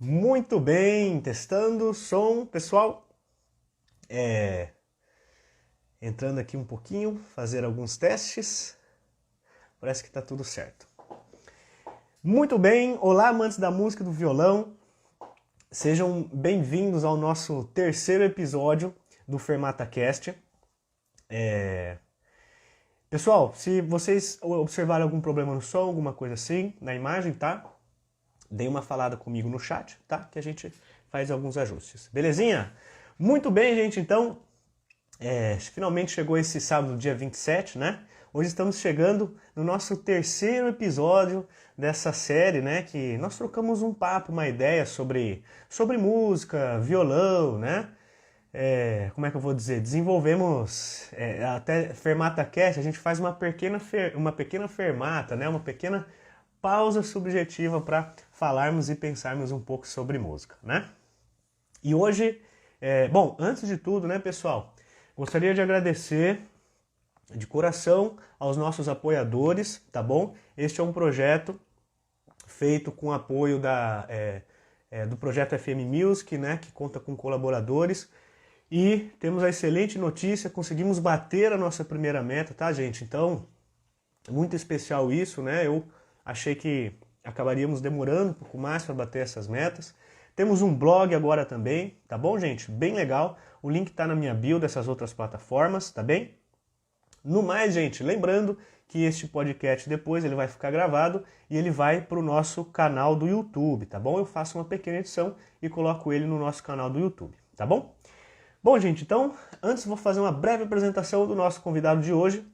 Muito bem, testando som, pessoal. Entrando aqui um pouquinho, fazer alguns testes. Parece que está tudo certo. Muito bem, olá amantes da música e do violão. Sejam bem-vindos ao nosso terceiro episódio do FermataCast. Pessoal, se vocês observarem algum problema no som, alguma coisa assim, na imagem, tá? Dê uma falada comigo no chat, tá? Que a gente faz alguns ajustes. Belezinha? Muito bem, gente. Então, finalmente chegou esse sábado, dia 27, né? Hoje estamos chegando no nosso terceiro episódio dessa série, né? Que nós trocamos um papo, uma ideia sobre música, violão, né? Como é que eu vou dizer? Desenvolvemos até FermataCast, a gente faz uma pequena fermata, né? Uma pequena pausa subjetiva para falarmos e pensarmos um pouco sobre música, né? E hoje, bom, antes de tudo, né, pessoal, gostaria de agradecer de coração aos nossos apoiadores, tá bom? Este é um projeto feito com apoio do projeto FM Music, né, que conta com colaboradores. E temos a excelente notícia, conseguimos bater a nossa primeira meta, tá, gente? Então, muito especial isso, né? Eu achei que acabaríamos demorando um pouco mais para bater essas metas. Temos um blog agora também, tá bom, gente? Bem legal. O link tá na minha bio dessas outras plataformas, tá bem? No mais, gente, lembrando que este podcast depois ele vai ficar gravado e ele vai para o nosso canal do YouTube, tá bom? Eu faço uma pequena edição e coloco ele no nosso canal do YouTube, tá bom? Bom, gente, então, antes vou fazer uma breve apresentação do nosso convidado de hoje,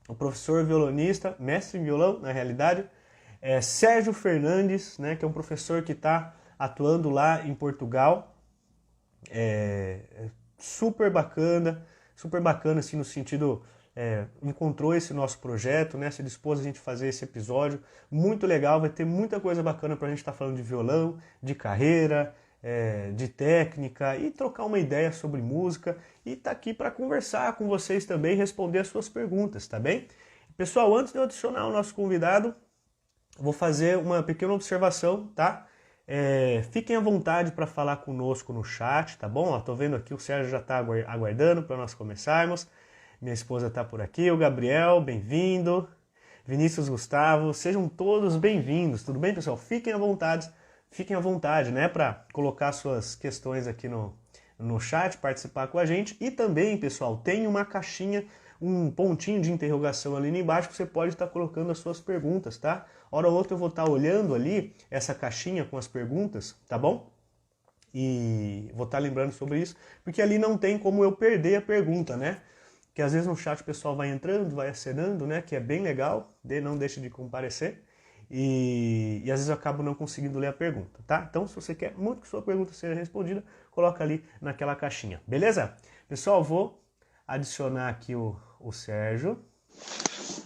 o professor violonista, mestre em violão, na realidade, Sérgio Fernandes, né, que é um professor que está atuando lá em Portugal. Super bacana assim, no sentido, encontrou esse nosso projeto, né, se dispôs a gente fazer esse episódio, muito legal, vai ter muita coisa bacana para a gente estar falando de violão, de carreira, de técnica e trocar uma ideia sobre música e tá aqui para conversar com vocês também e responder as suas perguntas, tá bem? Pessoal, antes de eu adicionar o nosso convidado, eu vou fazer uma pequena observação, tá? Fiquem à vontade para falar conosco no chat, tá bom? Ó, tô vendo aqui, o Sérgio já está aguardando para nós começarmos. Minha esposa está por aqui, o Gabriel, bem-vindo. Vinícius, Gustavo, sejam todos bem-vindos, tudo bem, pessoal? Fiquem à vontade, né, para colocar suas questões aqui no chat, participar com a gente. E também, pessoal, tem uma caixinha, um pontinho de interrogação ali embaixo que você pode estar colocando as suas perguntas, tá? Hora ou outra eu vou estar olhando ali essa caixinha com as perguntas, tá bom? E vou estar lembrando sobre isso, porque ali não tem como eu perder a pergunta, né? Que às vezes no chat o pessoal vai entrando, vai acenando, né? Que é bem legal, não deixe de comparecer. E às vezes eu acabo não conseguindo ler a pergunta, tá? Então, se você quer muito que sua pergunta seja respondida, coloca ali naquela caixinha, beleza? Pessoal, vou adicionar aqui o Sérgio.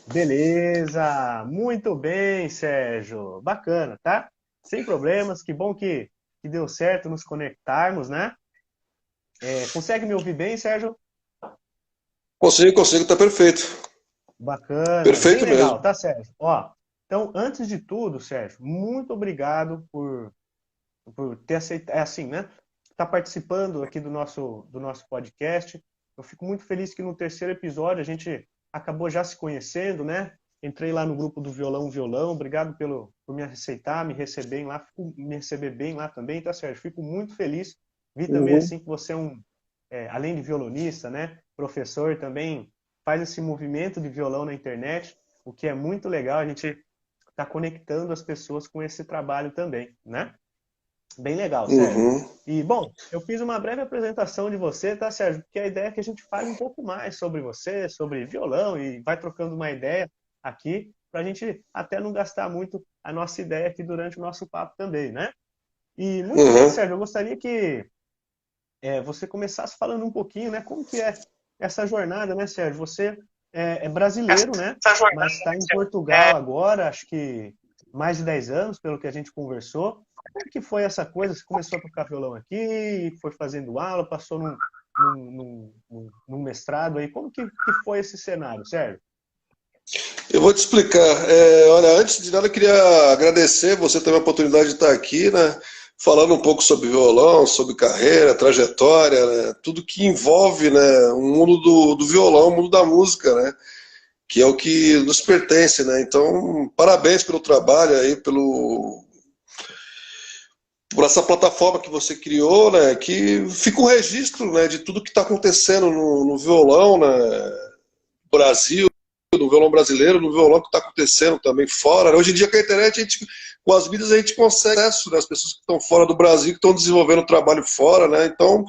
Beleza! Muito bem, Sérgio! Bacana, tá? Sem problemas, que bom que deu certo nos conectarmos, né? Consegue me ouvir bem, Sérgio? Consigo, tá perfeito. Bacana, bem Perfeito legal, mesmo. tá, Sérgio? Ó, então, antes de tudo, Sérgio, muito obrigado por ter aceitado, assim, né? Tá participando aqui do nosso podcast. Eu fico muito feliz que no terceiro episódio a gente acabou já se conhecendo, né? Entrei lá no grupo do Violão Violão. Obrigado por me aceitar, me receber bem lá também, tá, Sérgio? Fico muito feliz. Vi também Uhum. assim que você além de violonista, né, professor, também faz esse movimento de violão na internet, o que é muito legal. A gente está conectando as pessoas com esse trabalho também, né? Bem legal, Sérgio. Uhum. E, bom, eu fiz uma breve apresentação de você, tá, Sérgio? Porque a ideia é que a gente fale um pouco mais sobre você, sobre violão, e vai trocando uma ideia aqui, para a gente até não gastar muito a nossa ideia aqui durante o nosso papo também, né? E, muito bem, Uhum. Sérgio, eu gostaria que você começasse falando um pouquinho, né? Como que é essa jornada, né, Sérgio? Você é brasileiro, né? Essa Mas jornada está em Portugal agora, acho que mais de 10 anos, pelo que a gente conversou. Como que foi essa coisa? Você começou a tocar violão aqui, foi fazendo aula, passou num mestrado aí. Como que foi esse cenário, Sérgio? eu vou te explicar. Olha, antes de nada, eu queria agradecer você ter a oportunidade de estar aqui, né? falando um pouco sobre violão, sobre carreira, trajetória, né? Tudo que envolve, né, o mundo do violão, o mundo da música, né? Que é o que nos pertence, né? Então, parabéns pelo trabalho aí, por essa plataforma que você criou, né? Que fica um registro, né, de tudo que está acontecendo no violão, né? No Brasil, no violão brasileiro, no violão que está acontecendo também fora, né? Hoje em dia com a internet, com as mídias a gente consegue acesso, né? As pessoas que estão fora do Brasil, que estão desenvolvendo trabalho fora, né? Então,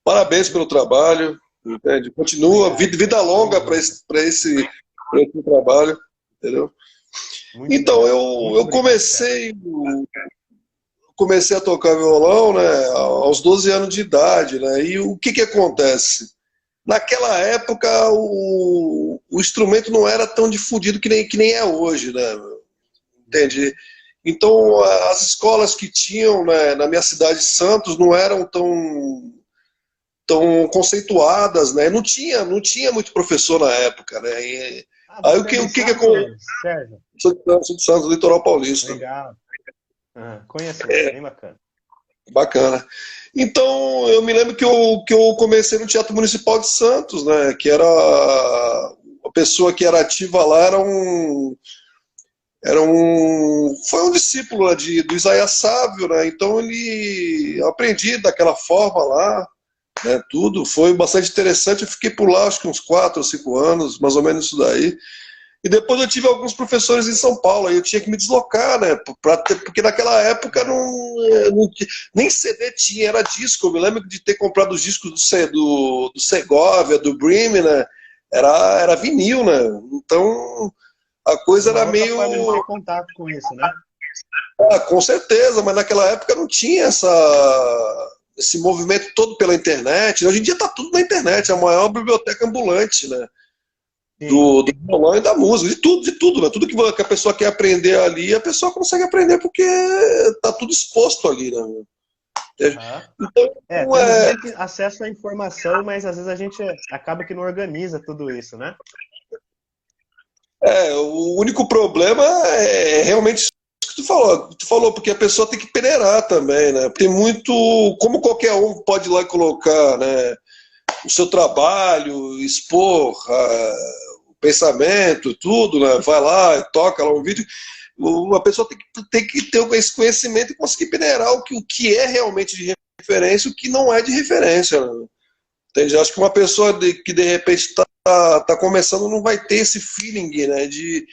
parabéns pelo trabalho, entende? Continua, Obrigado. vida longa para esse trabalho, entendeu? Muito Então, obrigado. eu, Muito eu obrigado, Sérgio. comecei a tocar violão, né, aos 12 anos de idade, né? E o que acontece? Naquela época, o instrumento não era tão difundido que nem é hoje, né? Entende? Então, as escolas que tinham, né, na minha cidade, Santos, não eram tão conceituadas, né? Não tinha muito professor na época, né? Ah, Aí você é de o que Santos, aconteceu? Sérgio? Sou de Santos, litoral paulista. Legal. Ah, conheço, bem bacana. Bacana. Então, eu me lembro que eu comecei no Teatro Municipal de Santos, né? Que era a pessoa que era ativa lá foi um discípulo, né, do Isaías Sávio, né? Então eu aprendi daquela forma lá, né? Tudo foi bastante interessante. Eu fiquei por lá, acho que uns 4 ou 5 anos, mais ou menos isso daí. E depois eu tive alguns professores em São Paulo, aí eu tinha que me deslocar, né? Porque naquela época nem CD tinha, era disco. Eu me lembro de ter comprado os discos do Segovia, do Brim, né? Era vinil, né? Então a coisa Uma era outra meio. forma de ter contato com isso, né? Ah, com certeza, mas naquela época não tinha esse movimento todo pela internet. Hoje em dia está tudo na internet, é a maior biblioteca ambulante, né? Sim. Do violão e da música, de tudo, né? Tudo que a pessoa quer aprender ali, a pessoa consegue aprender porque tá tudo exposto ali, né? Aham. É, Então, temos muito acesso à informação, mas às vezes a gente acaba que não organiza tudo isso, né? o único problema é realmente isso que tu falou, porque a pessoa tem que peneirar também, né? Tem muito, como qualquer um pode ir lá e colocar, né, o seu trabalho, expor o pensamento, tudo, né? Vai lá e toca lá um vídeo. A pessoa tem que ter esse conhecimento e conseguir peneirar o que é realmente de referência e o que não é de referência, né? Entende? Acho que uma pessoa que de repente está começando não vai ter esse feeling, né, de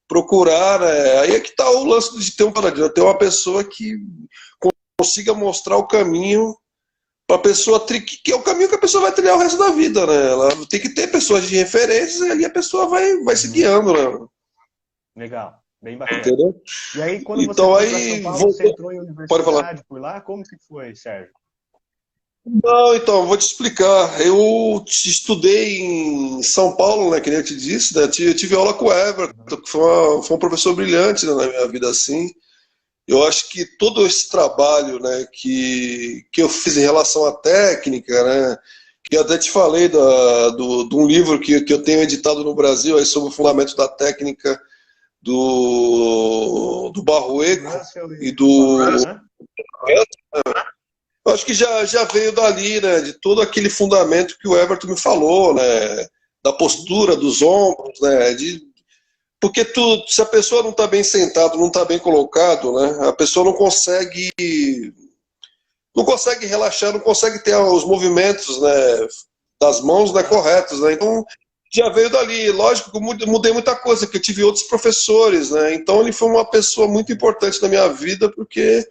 procurar, né? Aí é que está o lance de ter um paladino, ter uma pessoa que consiga mostrar o caminho para a pessoa, que é o caminho que a pessoa vai trilhar o resto da vida, né? Ela tem que ter pessoas de referência e ali a pessoa vai se Uhum. guiando, né? Legal, bem bacana. Entendeu? E aí, quando você Então foi para São aí, Paulo, você entrou em pode falar. universidade por lá? Como que foi, Sérgio? Não, então, vou te explicar. Eu estudei em São Paulo, né, que nem eu te disse, né? Eu tive aula com o Uhum. Everton, que foi um professor brilhante, né, na minha vida, assim. Eu acho que todo esse trabalho, né, que eu fiz em relação à técnica, né, que eu até te falei de um livro que eu tenho editado no Brasil aí sobre o fundamento da técnica do Do Barrueco Russell e e do do. Barroco, né? Eu acho que já veio dali, né, de todo aquele fundamento que o Everton me falou, né, da postura, dos ombros, né, porque se a pessoa não está bem sentado, não está bem colocado, né, a pessoa não consegue relaxar, não consegue ter os movimentos, né, das mãos, né, Aham. corretos, né, então já veio dali. Lógico que eu mudei muita coisa, porque eu tive outros professores, né, então ele foi uma pessoa muito importante na minha vida, porque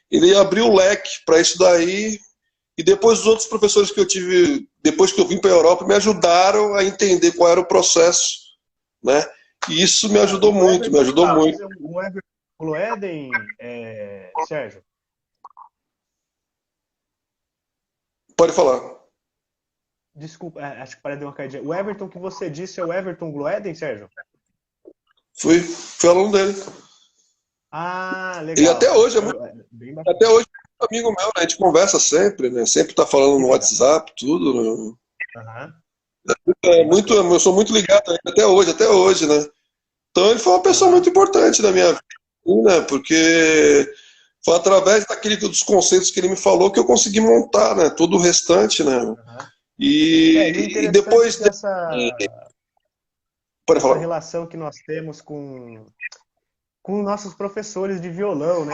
ele abriu o leque para isso daí. E depois os outros professores que eu tive, depois que eu vim para a Europa, me ajudaram a entender qual era o processo, né? E isso me Ah, ajudou e o muito, me Everton, ajudou muito. o Everton Gloeden, Sérgio? Pode falar. Desculpa, acho que parei de uma caidinha. O Everton que você disse é o Everton Gloeden, Sérgio? Fui aluno dele. Ah, E até legal. hoje Bem até bacana. hoje é amigo meu, né? A gente conversa sempre, né? Sempre tá falando Que no legal. WhatsApp, tudo, né? Aham, É bem muito, bacana. eu sou muito ligado a ele até hoje, né? Então ele foi uma pessoa Aham, muito importante na minha vida, né? Porque Foi através dos conceitos que ele me falou que eu consegui montar, né? Todo o restante, né? Uhum. E o E interessante depois. Pode dessa falar. relação que nós temos com nossos professores de violão, né?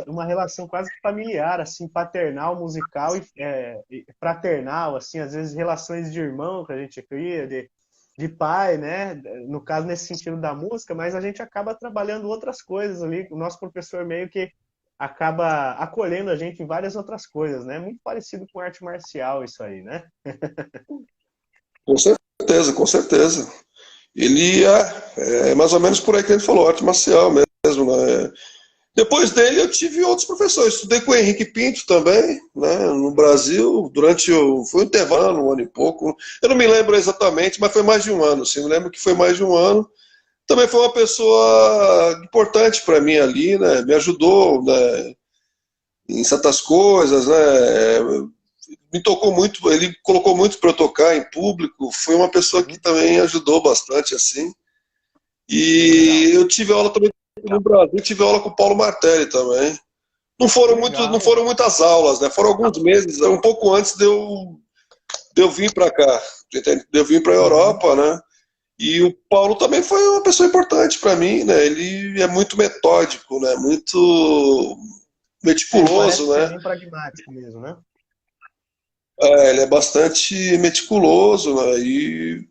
Uma relação quase que familiar, assim, paternal, musical e fraternal, assim, às vezes relações de irmão que a gente cria, de pai, né? No caso, nesse sentido da música, mas a gente acaba trabalhando outras coisas ali. O nosso professor meio que acaba acolhendo a gente em várias outras coisas, né? Muito parecido com arte marcial isso aí, né? Com certeza, com certeza. Ele é mais ou menos por aí que ele falou, arte marcial mesmo, né? Depois dele eu tive outros professores. Estudei com o Henrique Pinto também, né, no Brasil, foi um intervalo, um ano e pouco. Eu não me lembro exatamente, mas foi mais de um ano. Sim, me lembro que foi mais de um ano. Também foi uma pessoa importante para mim ali, né? Me ajudou, né, em certas coisas, né? Me tocou muito, ele colocou muito para eu tocar em público. Foi uma pessoa que Uhum. também ajudou bastante assim. Que legal. E eu tive aula também no Brasil, tive aula com o Paulo Martelli também. Que Não legal. foram muitas aulas, né? Foram alguns meses, um pouco antes de eu vir para cá, de eu vir para a Uhum. Europa, né? E o Paulo também foi uma pessoa importante para mim, né? Ele é muito metódico, né? Muito Ele parece meticuloso, ser né? bem pragmático mesmo, né? Ele é bastante meticuloso, né? E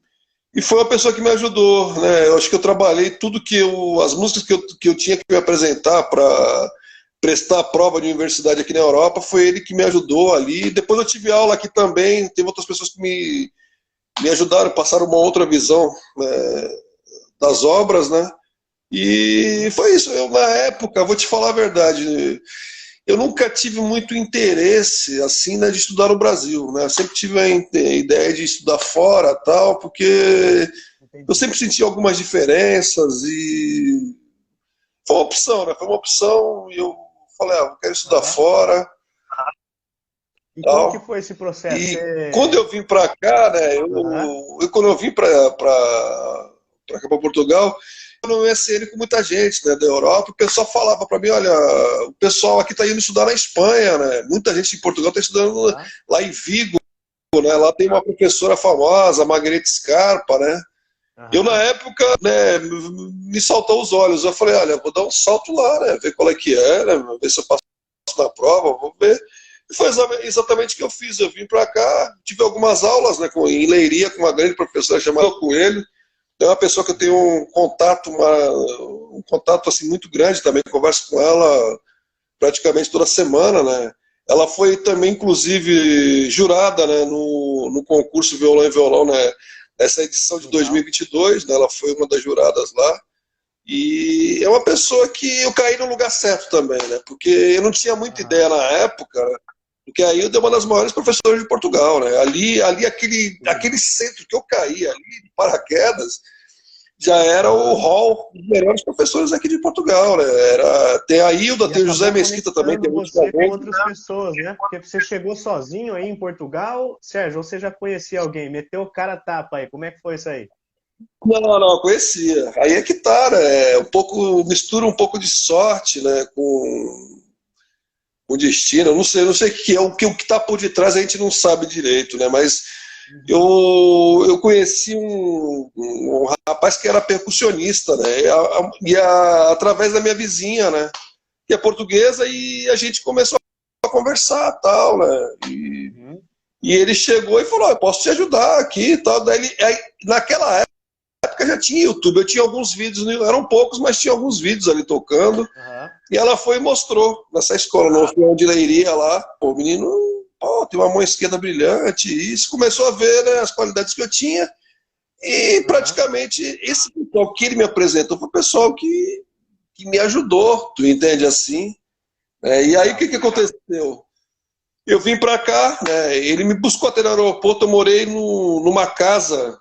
foi uma pessoa que me ajudou, né? Eu acho que eu trabalhei as músicas que eu tinha que me apresentar para prestar a prova de universidade aqui na Europa, foi ele que me ajudou ali. Depois eu tive aula aqui também, teve outras pessoas que me ajudaram, passaram uma outra visão, né, das obras, né? E Uhum. foi isso. Eu, na época, vou te falar a verdade, eu nunca tive muito interesse assim, né, de estudar no Brasil, né? Eu sempre tive a ideia de estudar fora, tal, porque eu Entendi. sempre senti algumas diferenças e foi uma opção, né? Foi uma opção e eu falei, eu quero estudar Aham. fora, E como que tal. foi esse processo? E quando eu vim para cá, né? Aham. Quando eu vim para cá para Portugal, eu não conheci ele com muita gente, né, da Europa. O pessoal falava para mim, olha, o pessoal aqui está indo estudar na Espanha, né? Muita gente em Portugal está estudando Aham. lá em Vigo, né? Lá tem uma professora famosa, Margarete Scarpa, né? Eu, na Aham. época, né, me saltou os olhos. Eu falei, olha, vou dar um salto lá, né, ver qual é que é, né, ver se eu passo na prova, vou ver. E foi exatamente o que eu fiz. Eu vim para cá, tive algumas aulas, né, em Leiria, com uma grande professora chamada Coelho. É uma pessoa que eu tenho um contato assim, muito grande também, converso com ela praticamente toda semana, né. Ela foi também, inclusive, jurada, né, no concurso Violão e Violão, né, essa edição de Legal. 2022, né, ela foi uma das juradas lá. E é uma pessoa que eu caí no lugar certo também, né? Porque eu não tinha muita Aham. ideia na época, porque a Hilda é uma das maiores professoras de Portugal, né? Ali aquele Sim. centro que eu caí ali, de paraquedas, já era o Aham. hall dos melhores professores aqui de Portugal, né? Tem a Hilda, E tem o José acabou Mesquita também, conectando tem muitos você com talentos. outras pessoas, né? Porque você chegou sozinho aí em Portugal, Sérgio, ou você já conhecia alguém? Meteu o cara a tapa aí, como é que foi isso aí? Não, conhecia. Aí é que tá, né? Mistura um pouco de sorte, né? Com o destino. Eu não sei o que é, o que está por detrás a gente não sabe direito, né? Mas Uhum. eu conheci um rapaz que era percussionista, né? Através da minha vizinha, né? Que é portuguesa, e a gente começou a conversar, tal, né? Uhum. E ele chegou e falou: eu posso te ajudar aqui, tal. Naquela época já tinha YouTube, eu tinha alguns vídeos, eram poucos, mas tinha alguns vídeos ali tocando. Aham. E ela foi e mostrou nessa escola, no Orfeão de Leiria lá. Pô, o menino, pô, tem uma mão esquerda brilhante. E isso começou a ver, né, as qualidades que eu tinha. E Aham. praticamente esse pessoal que ele me apresentou foi o pessoal que me ajudou, tu entende assim? E aí o Legal. que aconteceu? Eu vim para cá, né, ele me buscou até no aeroporto, eu morei numa casa,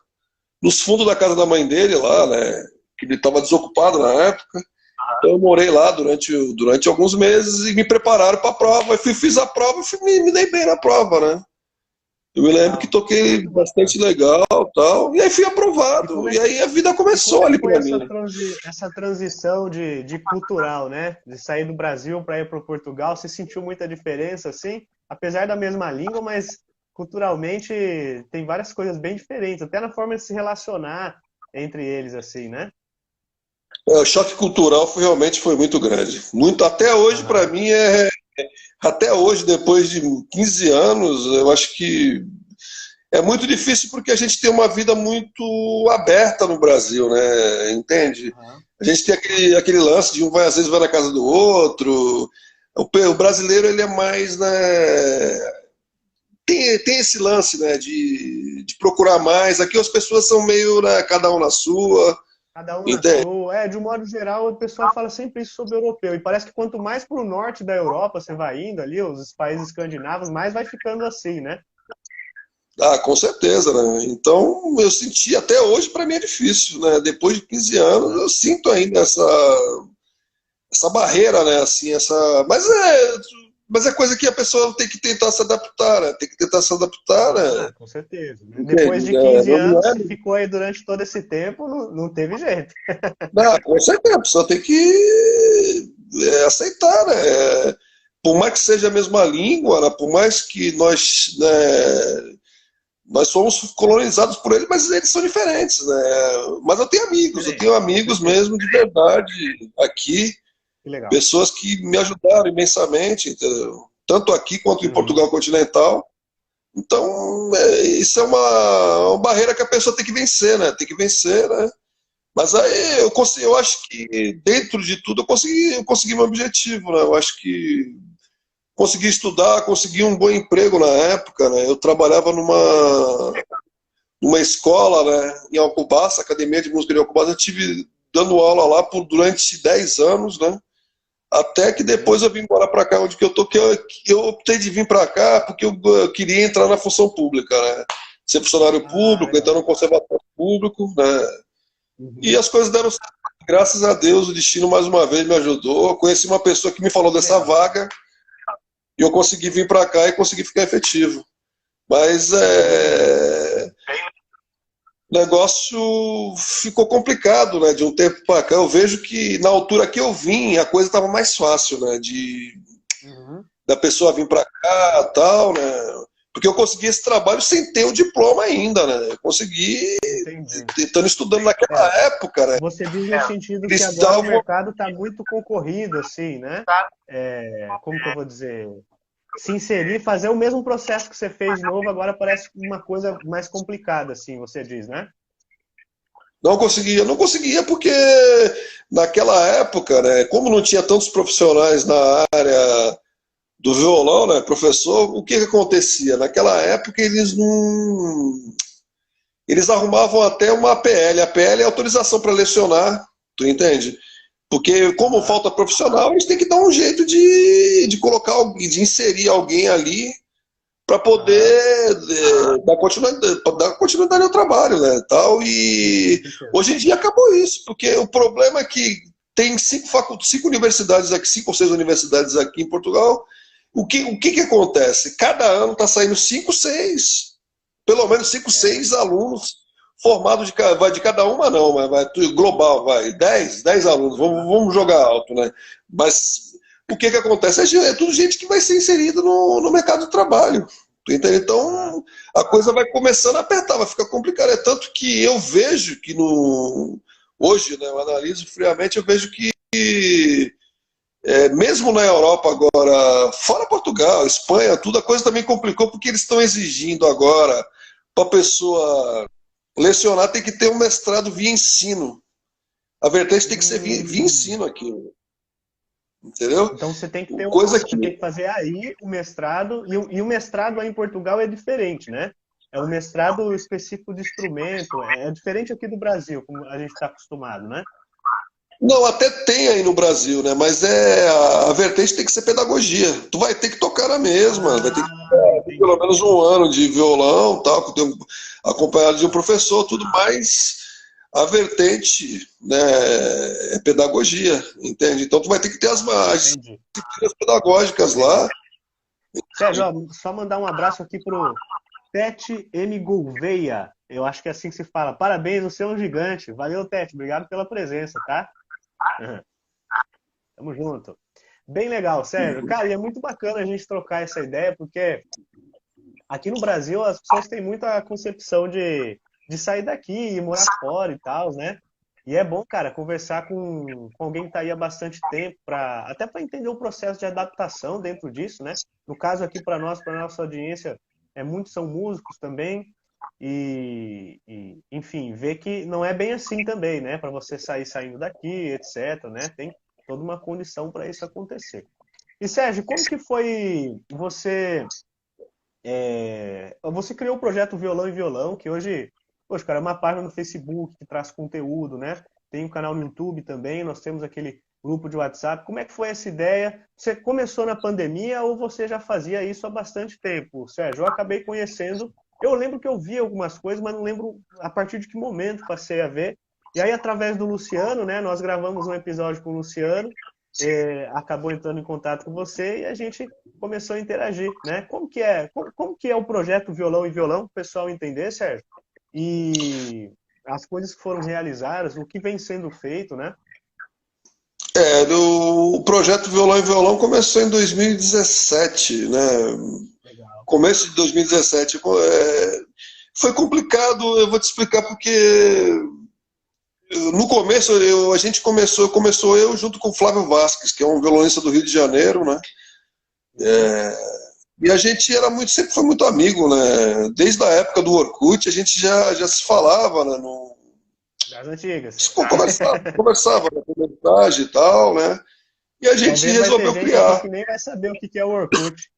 nos fundos da casa da mãe dele lá, né, que ele estava desocupado na época. Então eu morei lá durante alguns meses e me prepararam para a prova. Fiz a prova e me dei bem na prova, né? Eu me lembro que Legal. toquei Muito bacana. bastante legal, tal, e aí fui E como aprovado. é E aí a vida E como começou é que ali foi para mim. essa transição de cultural, né? De sair do Brasil para ir para Portugal? Você sentiu muita diferença, assim? Apesar da mesma língua, mas culturalmente tem várias coisas bem diferentes, até na forma de se relacionar entre eles, assim, né? O choque cultural realmente foi muito grande. Muito, até hoje, para Aham. mim, até hoje, depois de 15 anos, eu acho que é muito difícil porque a gente tem uma vida muito aberta no Brasil, né? Entende? Aham. A gente tem aquele lance de um vai, às vezes vai na casa do outro. O brasileiro, ele é mais, né? Tem esse lance, né? De procurar mais. Aqui as pessoas são meio, né, cada um na sua, Cada um na entende? sua. É, de um modo geral, o pessoal fala sempre isso sobre o europeu. E parece que quanto mais para o norte da Europa você vai indo ali, os países escandinavos, mais vai ficando assim, né? Ah, com certeza, né? Então, eu senti, até hoje, para mim é difícil, né? Depois de 15 anos, Aham. eu sinto ainda essa barreira, né? Assim, mas é coisa que a pessoa tem que tentar se adaptar, né? Tem que tentar se adaptar, né? Ah, com certeza. Depois Entende? de Né? 15 Não anos, é, se ficou aí durante todo esse tempo, não teve jeito. não, com certeza, a pessoa tem que aceitar, né? Por mais que seja a mesma língua, né? Por mais que nós somos colonizados por eles, mas eles são diferentes, né? Mas eu Diferente, tenho com amigos certeza. mesmo de verdade aqui, Que legal. pessoas que me ajudaram imensamente, entendeu? Tanto aqui quanto em Uhum. Portugal continental. Então, isso é uma barreira que a pessoa tem que vencer, né? Tem que vencer, né? Mas aí Claro. eu acho que dentro de tudo eu consegui meu objetivo, né? Eu acho que consegui estudar, consegui um bom emprego na época, né? Eu trabalhava numa escola, né, em Alcobaça, Academia de Música de Alcobaça, eu tive dando aula lá durante 10 anos, né? Até que Uhum. depois eu vim embora para cá, onde que eu tô, que eu optei de vir para cá porque eu queria entrar na função pública, né? Ser funcionário Ah, público, entrar legal. no conservatório público, né? E Uhum. as coisas deram certo. Graças a Deus, o destino mais uma vez me ajudou. Eu conheci uma pessoa que me falou Que dessa legal. vaga e eu consegui vir para cá e consegui ficar efetivo. Mas Bem legal. o negócio ficou complicado, né? De um tempo para cá, eu vejo que na altura que eu vim, a coisa estava mais fácil, né? Uhum. Da pessoa vir para cá, tal, né? Porque eu consegui esse trabalho sem ter o diploma ainda, né? Eu consegui Entendi. estando estudando naquela É, época, né? você diz no sentido que Eles agora o davam. mercado está muito concorrido, assim, né? É, como que eu vou dizer? Se inserir, fazer o mesmo processo que você fez de novo, agora parece uma coisa mais complicada, assim, você diz, né? Não conseguia porque naquela época, né? Como não tinha tantos profissionais na área do violão, né? Professor, o que que acontecia? Naquela época eles não. Eles arrumavam até uma APL. A APL é autorização para lecionar, tu entende? Porque, como Aham. falta profissional, eles têm que dar um jeito de colocar, de inserir alguém ali para Aham. poder dar continuidade ao trabalho, né? Tal, Com e certeza. hoje em dia acabou isso, porque o problema é que tem cinco universidades aqui, 5 ou 6 universidades aqui em Portugal. O que acontece? Cada ano está saindo pelo menos cinco, É, seis alunos formados vai de cada uma não, mas vai global, vai 10 alunos, vamos, aham. vamos jogar alto, né? Mas o que acontece? É tudo gente que vai ser inserida no mercado de trabalho. Entende? Aham. Então a coisa vai começando a apertar, vai ficar complicado. É tanto que eu vejo que hoje, né, eu analiso friamente, eu vejo que mesmo na Europa agora, fora Portugal, Espanha, tudo, a coisa também complicou porque eles estão exigindo agora para a pessoa lecionar tem que ter um mestrado via ensino. A vertente tem que ser via Hum. ensino aqui, entendeu? Então você tem que ter, Coisa você que. tem que fazer aí o mestrado, e o mestrado aí em Portugal é diferente, né? É um mestrado específico de instrumento, é diferente aqui do Brasil, como a gente está acostumado, né? Não, até tem aí no Brasil, né? Mas a vertente tem que ser pedagogia. Tu vai ter que tocar na mesma, vai ter que Ah, ter pelo entendi. menos um ano de violão, tal, acompanhado de um professor, tudo mais. A vertente, né, é pedagogia, entende? Então tu vai ter que ter as Entendi. disciplinas pedagógicas lá. Legal. Sérgio, ó, só mandar um abraço aqui Tete M. Gouveia. Eu acho que é assim que se fala. Parabéns, você é um gigante. Valeu, Tete. Obrigado pela presença, tá? Uhum. Tamo junto. Bem legal, Sérgio. Cara, e é muito bacana a gente trocar essa ideia, porque aqui no Brasil as pessoas têm muita concepção de sair daqui e morar fora e tal, né? E é bom, cara, conversar com alguém que está aí há bastante tempo, até para entender o processo de adaptação dentro disso, né? No caso aqui para nós, para nossa audiência, muitos são músicos também, enfim, ver que não é bem assim também, né? Para você sair saindo daqui, etc, né? Tem toda uma condição para isso acontecer. E Sérgio, como que foi você criou o projeto Violão e Violão, que hoje, poxa, cara, é uma página no Facebook que traz conteúdo, né? Tem um canal no YouTube também, nós temos aquele grupo de WhatsApp. Como é que foi essa ideia? Você começou na pandemia ou você já fazia isso há bastante tempo, Sérgio? Eu acabei conhecendo, eu lembro que eu vi algumas coisas, mas não lembro a partir de que momento passei a ver. E aí, através do Luciano, né? Nós gravamos um episódio com o Luciano, acabou entrando em contato com você e a gente começou a interagir, né? Como que é o projeto Violão e Violão, para o pessoal entender, Sérgio? E as coisas que foram realizadas, o que vem sendo feito, né? O projeto Violão e Violão começou em 2017, né? Legal. Começo de 2017. Foi complicado, eu vou te explicar porque no começo começou eu junto com o Flávio Vasques, que é um violonista do Rio de Janeiro, né? E a gente sempre foi muito amigo, né? Desde a época do Orkut, a gente já se falava, né? Das antigas. Conversava na mensagem e tal, né? E a gente Talvez vai ter resolveu gente aqui criar. que nem vai saber o que é o Orkut.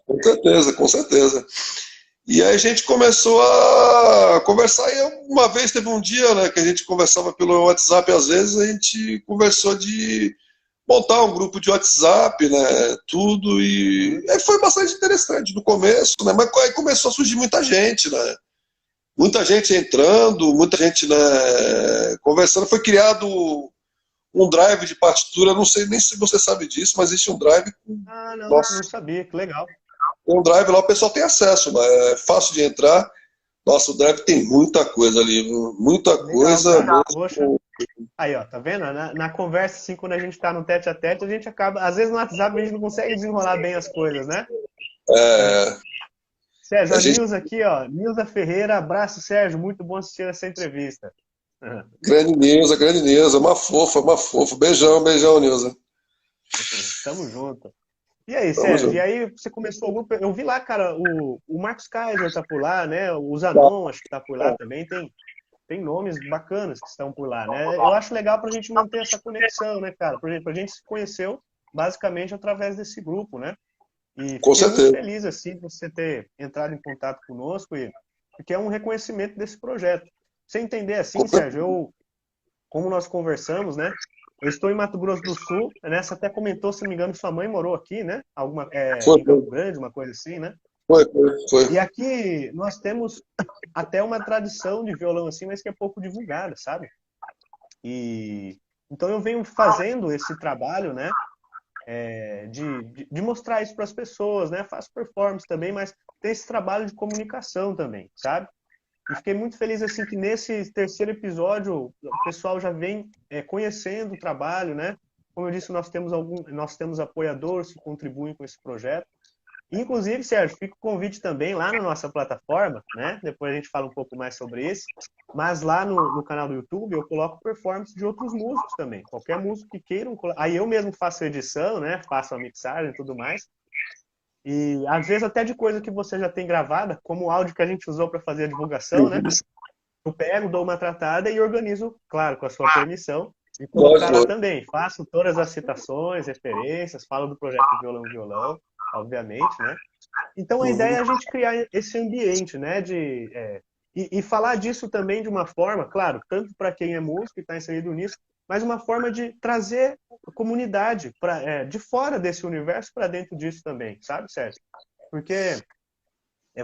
Com certeza, com certeza. E aí a gente começou a conversar, e uma vez teve um dia, né, que a gente conversava pelo WhatsApp, às vezes a gente conversou de montar um grupo de WhatsApp, né, tudo, e aí foi bastante interessante no começo, né, mas aí começou a surgir muita gente, né, muita gente entrando, muita gente, né, conversando, foi criado um drive de partitura, não sei nem se você sabe disso, mas existe um drive com, Ah, não, nossa, não sabia, que legal. tem um drive lá, o pessoal tem acesso, mas é fácil de entrar. Nossa, o drive tem muita coisa ali, viu? Muita Legal, coisa cara. Poxa. mesmo. Aí, ó, tá vendo? Na conversa, assim, quando a gente tá no tete a tete, a gente acaba. Às vezes no WhatsApp a gente não consegue desenrolar bem as coisas, né? É, Sérgio, a a gente, Nilza aqui, ó. Nilza Ferreira, abraço, Sérgio. Muito bom assistir essa entrevista. grande Neuza, uma fofa, uma fofa. Beijão, beijão, Neuza. Tamo junto. E aí, Tamo Sérgio? E junto. aí você começou o grupo. Eu vi lá, cara, o Marcos Kaiser tá por lá, né? O Zanon, acho que tá por lá também. Tem nomes bacanas que estão por lá, né? Eu acho legal pra gente manter essa conexão, né, cara? Por exemplo, a gente se conheceu basicamente através desse grupo, né? E Com fiquei muito certeza. feliz, assim, de você ter entrado em contato conosco, porque é um reconhecimento desse projeto. Você entender assim, Com Sérgio, certeza. como nós conversamos, né? Eu estou em Mato Grosso do Sul, né? Você até comentou, se não me engano, sua mãe morou aqui, né? Foi, Em Campo Grande, uma coisa assim, né? foi. E aqui nós temos até uma tradição de violão assim, mas que é pouco divulgada, sabe? E então eu venho fazendo esse trabalho, né? De mostrar isso para as pessoas, né? Faço performance também, mas tem esse trabalho de comunicação também, sabe? E fiquei muito feliz assim que nesse terceiro episódio o pessoal já vem conhecendo o trabalho, né? Como eu disse, nós temos apoiadores que contribuem com esse projeto. Inclusive, Sérgio, fica o convite também lá na nossa plataforma, né? Depois a gente fala um pouco mais sobre isso. Mas lá no canal do YouTube eu coloco performance de outros músicos também. Qualquer músico que queiram. Aí eu mesmo faço a edição, né? Faço a mixagem e tudo mais. E às vezes até de coisa que você já tem gravada, como o áudio que a gente usou para fazer a divulgação, né? Eu pego, dou uma tratada e organizo, claro, com a sua permissão, e colocar lá Lógico, também. Faço todas as citações, referências, falo do projeto Violão Violão, obviamente, né? Então a ideia é a gente criar esse ambiente, né? E falar disso também de uma forma, claro, tanto para quem é músico e está inserido nisso, mas uma forma de trazer a comunidade de fora desse universo para dentro disso também, sabe, Sérgio? Porque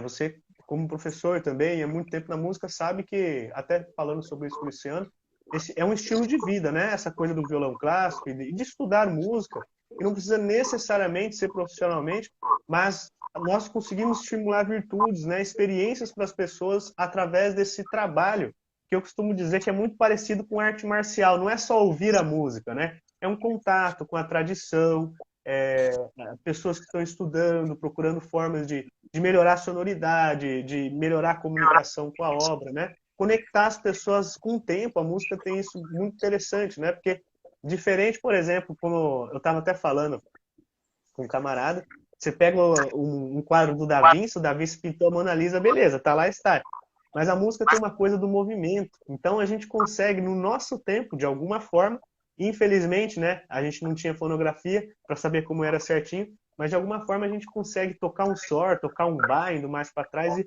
você, como professor também, há muito tempo na música, sabe que, até falando sobre isso com o Luciano, esse é um estilo de vida, né? Essa coisa do violão clássico e de estudar música, que não precisa necessariamente ser profissionalmente, mas nós conseguimos estimular virtudes, né, experiências para as pessoas através desse trabalho, que eu costumo dizer que é muito parecido com arte marcial. Não é só ouvir a música, né? É um contato com a tradição, é, pessoas que estão estudando, procurando formas de melhorar a sonoridade, de melhorar a comunicação com a obra, né? Conectar as pessoas com o tempo. A música tem isso muito interessante, né? Porque diferente, por exemplo, como eu estava até falando com um camarada, você pega um quadro do Da Vinci, o Da Vinci pintou a Mona Lisa, beleza, tá lá, está. Mas a música tem uma coisa do movimento. Então a gente consegue, no nosso tempo, de alguma forma, infelizmente, né, a gente não tinha fonografia para saber como era certinho, mas de alguma forma a gente consegue tocar um sor, tocar um bar, indo mais para trás e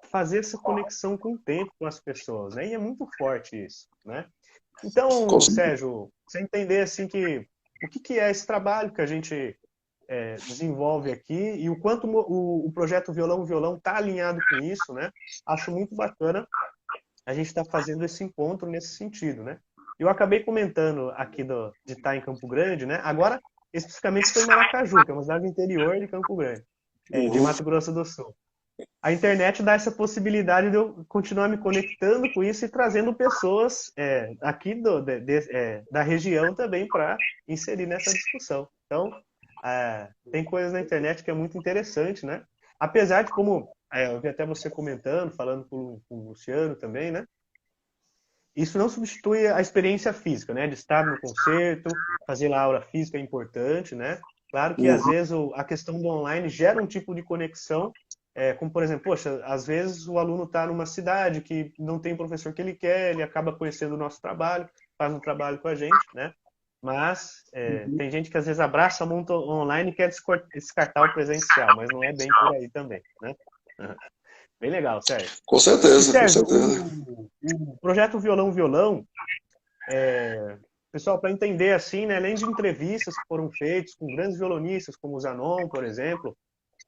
fazer essa conexão com o tempo, com as pessoas, né? E é muito forte isso, né? Então, Sérgio, você entender assim que o que é esse trabalho que a gente desenvolve aqui e o quanto o projeto Violão Violão está alinhado com isso, né? Acho muito bacana a gente estar fazendo esse encontro nesse sentido, né? Eu acabei comentando aqui de estar em Campo Grande, né? Agora, especificamente, estou em Maracaju, que é uma cidade interior de Campo Grande, de Mato Grosso do Sul. A internet dá essa possibilidade de eu continuar me conectando com isso e trazendo pessoas aqui da região também para inserir nessa discussão. Então, tem coisas na internet que é muito interessante, né? Apesar de como, eu vi até você comentando, falando com o Luciano também, né? Isso não substitui a experiência física, né? De estar no concerto, fazer lá aula física é importante, né? Claro que às vezes a questão do online gera um tipo de conexão, como por exemplo, poxa, às vezes o aluno está numa cidade que não tem o professor que ele quer, ele acaba conhecendo o nosso trabalho, faz um trabalho com a gente, né? Mas tem gente que às vezes abraça a monta online e quer descartar o presencial, mas não é bem por aí também, né? Bem legal, Sérgio. Com certeza, e, Sérgio, com certeza. O projeto Violão Violão, pessoal, para entender assim, né, além de entrevistas que foram feitas com grandes violonistas, como o Zanon, por exemplo,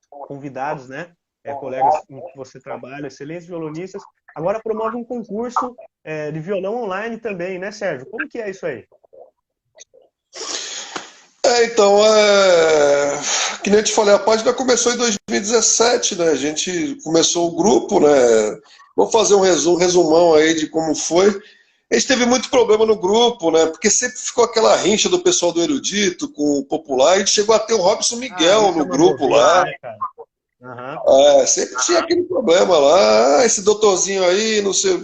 convidados, né, colegas com que você trabalha, excelentes violonistas, agora promove um concurso de violão online também, né, Sérgio? Como que é isso aí? Então, que nem eu te falei, a página começou em 2017, né? A gente começou o grupo, né? Vou fazer um resumão aí de como foi. A gente teve muito problema no grupo, né? Porque sempre ficou aquela rincha do pessoal do erudito com o popular. A gente chegou a ter o Robson Miguel no grupo lá. Né, cara? Uhum. Sempre tinha aquele problema lá. Esse doutorzinho aí, não sei.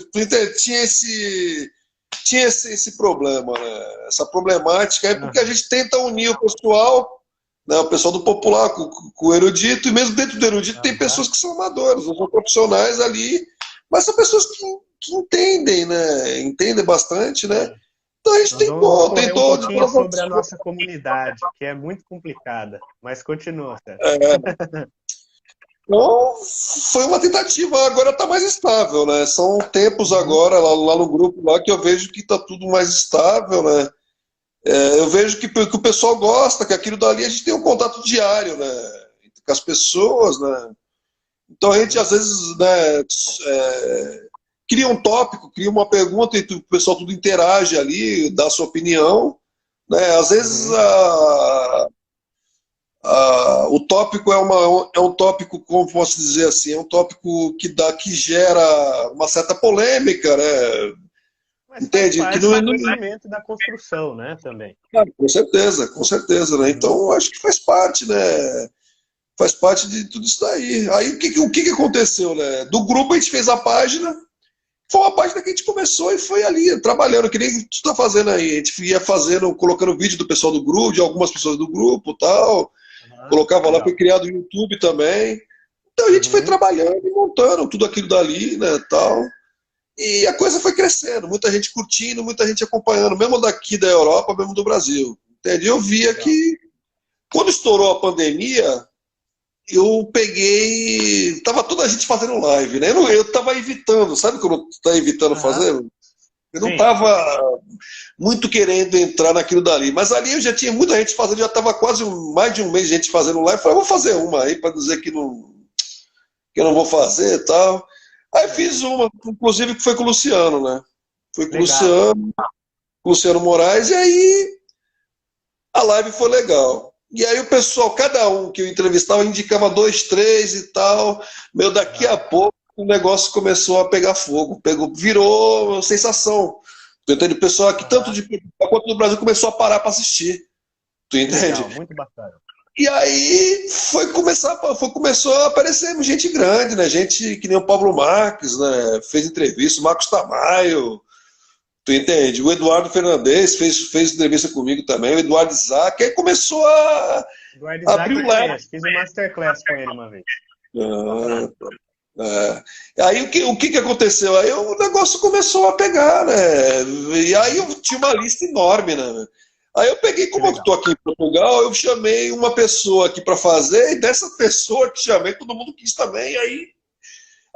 Tinha esse problema, né? Essa problemática é porque a gente tenta unir o pessoal, né? O pessoal do popular com o erudito, e mesmo dentro do erudito tem pessoas que são amadoras, não são profissionais ali, mas são pessoas que entendem, né? Entendem bastante, né? Então a gente tentou um pouquinho sobre a nossa comunidade, que é muito complicada, mas continua, Sérgio. Então, foi uma tentativa, agora está mais estável, né? São tempos agora, lá no grupo, lá que eu vejo que está tudo mais estável, né? Eu vejo que o pessoal gosta, que aquilo dali a gente tem um contato diário, né? Com as pessoas, né? Então a gente, às vezes, né, cria um tópico, cria uma pergunta e o pessoal tudo interage ali, dá a sua opinião, né? Às vezes o tópico é um tópico, como posso dizer assim, é um tópico que gera uma certa polêmica, né? Mas entende? Faz que parte do crescimento da construção, né, também. Com certeza, né? Então acho que faz parte, né? Faz parte de tudo isso daí. Aí o que aconteceu, né? Do grupo a gente fez a página, foi uma página que a gente começou e foi ali, trabalhando, que nem tu está fazendo aí. A gente ia fazendo, colocando vídeo do pessoal do grupo, de algumas pessoas do grupo e tal. Colocava lá, foi criado o YouTube também. Então a gente foi trabalhando e montando tudo aquilo dali, né, tal. E a coisa foi crescendo, muita gente curtindo, muita gente acompanhando, mesmo daqui da Europa, mesmo do Brasil. Entende? Eu via que, quando estourou a pandemia, eu peguei. Tava toda a gente fazendo live, né? Eu tava evitando, sabe quando tu tá evitando fazer? Eu não tava muito querendo entrar naquilo dali. Mas ali eu já tinha muita gente fazendo, já tava quase mais de um mês de gente fazendo live. Eu falei, vou fazer uma aí para dizer que eu não vou fazer e tal. Aí fiz uma, inclusive que foi com o Luciano, né? Foi com o Luciano Moraes, e aí a live foi legal. E aí o pessoal, cada um que eu entrevistava, indicava dois, três e tal. Meu, daqui a pouco o negócio começou a pegar fogo, virou sensação. Tu entende? O pessoal aqui, tanto Aham. de Portugal quanto do Brasil, começou a parar para assistir. Tu Que legal, entende? muito bacana. E aí começou a aparecer gente grande, né? Gente que nem o Pablo Marques, né? Fez entrevista, o Marcos Tamayo, tu entende? O Eduardo Fernandes fez entrevista comigo também, o Eduardo Isaac, aí começou a Eduardo abrir Isaac o eu leque. conheço, fiz um masterclass com ele uma vez. Ah, Aí o que aconteceu? Aí o negócio começou a pegar, né? E aí eu tinha uma lista enorme, né? Aí eu peguei, Que como eu legal. estou aqui em Portugal, eu chamei uma pessoa aqui para fazer, e dessa pessoa que chamei, todo mundo quis também, aí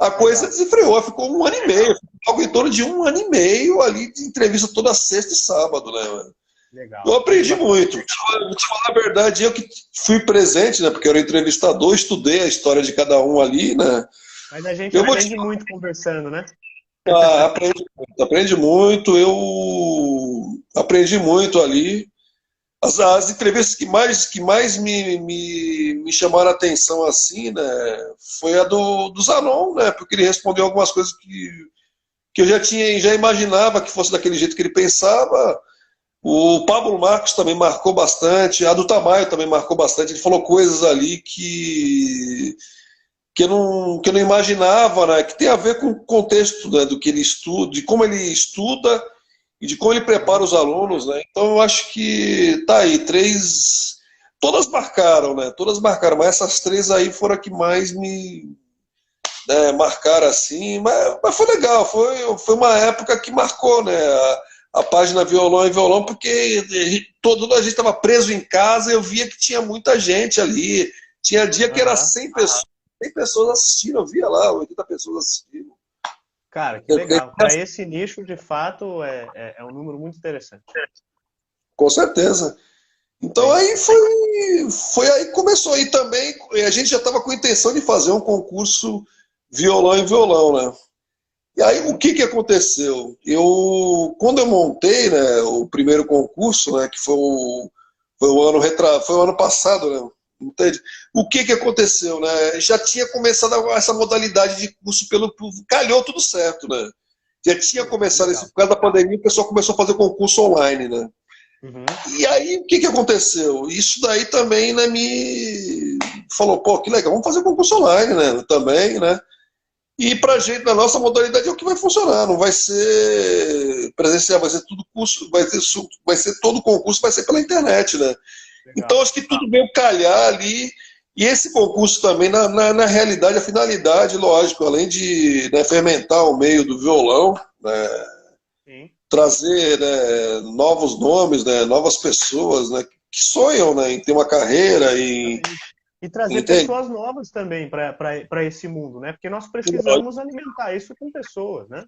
a coisa Legal. desenfreou, ficou um ano e meio, algo em torno de um ano e meio ali de entrevista toda sexta e sábado, né? Eu Legal. Muito aprendi bacana. muito. Vou te falar a verdade, eu que fui presente, né? Porque eu era entrevistador, estudei a história de cada um ali, né? Mas a gente Eu vou te aprende muito conversando, né? aprende muito, eu aprendi muito ali. As entrevistas que mais me chamaram a atenção assim, né, foi a do Zanon, né, porque ele respondeu algumas coisas que eu já imaginava que fosse daquele jeito que ele pensava. O Pablo Marcos também marcou bastante, a do Tamayo também marcou bastante. Ele falou coisas ali que eu não imaginava, né? Que tem a ver com o contexto, né, do que ele estuda, de como ele estuda e de como ele prepara Uhum. os alunos, né? Então eu acho que tá aí, três. Todas marcaram, né? Todas marcaram, mas essas três aí foram a que mais me, né, marcaram assim. Mas foi legal, foi uma época que marcou, né? A página Violão e Violão, porque toda a gente estava preso em casa, eu via que tinha muita gente ali. Tinha dia que era Aham. 100 pessoas assistindo, eu via lá, 80 pessoas assistindo. Cara, que legal. Para esse nicho, de fato, é um número muito interessante. Com certeza. Então Bem aí bacana. foi aí que começou. E também a gente já estava com a intenção de fazer um concurso violão em violão, né? E aí o Uhum. que aconteceu? Quando eu montei, né, o primeiro concurso, né, que foi o ano passado, né? Entende? O que aconteceu, né? Já tinha começado essa modalidade de curso calhou tudo certo, né? Já tinha Que começado legal. esse, por causa da pandemia, o pessoal começou a fazer concurso online, né? Uhum. E aí, o que aconteceu? Isso daí também, né, me falou, pô, que legal, vamos fazer concurso online, né, também, né? E pra Uhum. gente, na nossa modalidade, é o que vai funcionar, não vai ser presencial, vai ser tudo curso, vai ser todo concurso, vai ser pela internet, né? Então, Legal. acho que tudo veio calhar ali, e esse concurso também, na realidade, a finalidade, lógico, além de, né, fermentar o meio do violão, né, Sim. trazer, né, novos nomes, né, novas pessoas, né, que sonham, né, em ter uma carreira e Exatamente. E trazer entende? pessoas novas também para esse mundo, né? Porque nós precisamos alimentar isso com pessoas, né?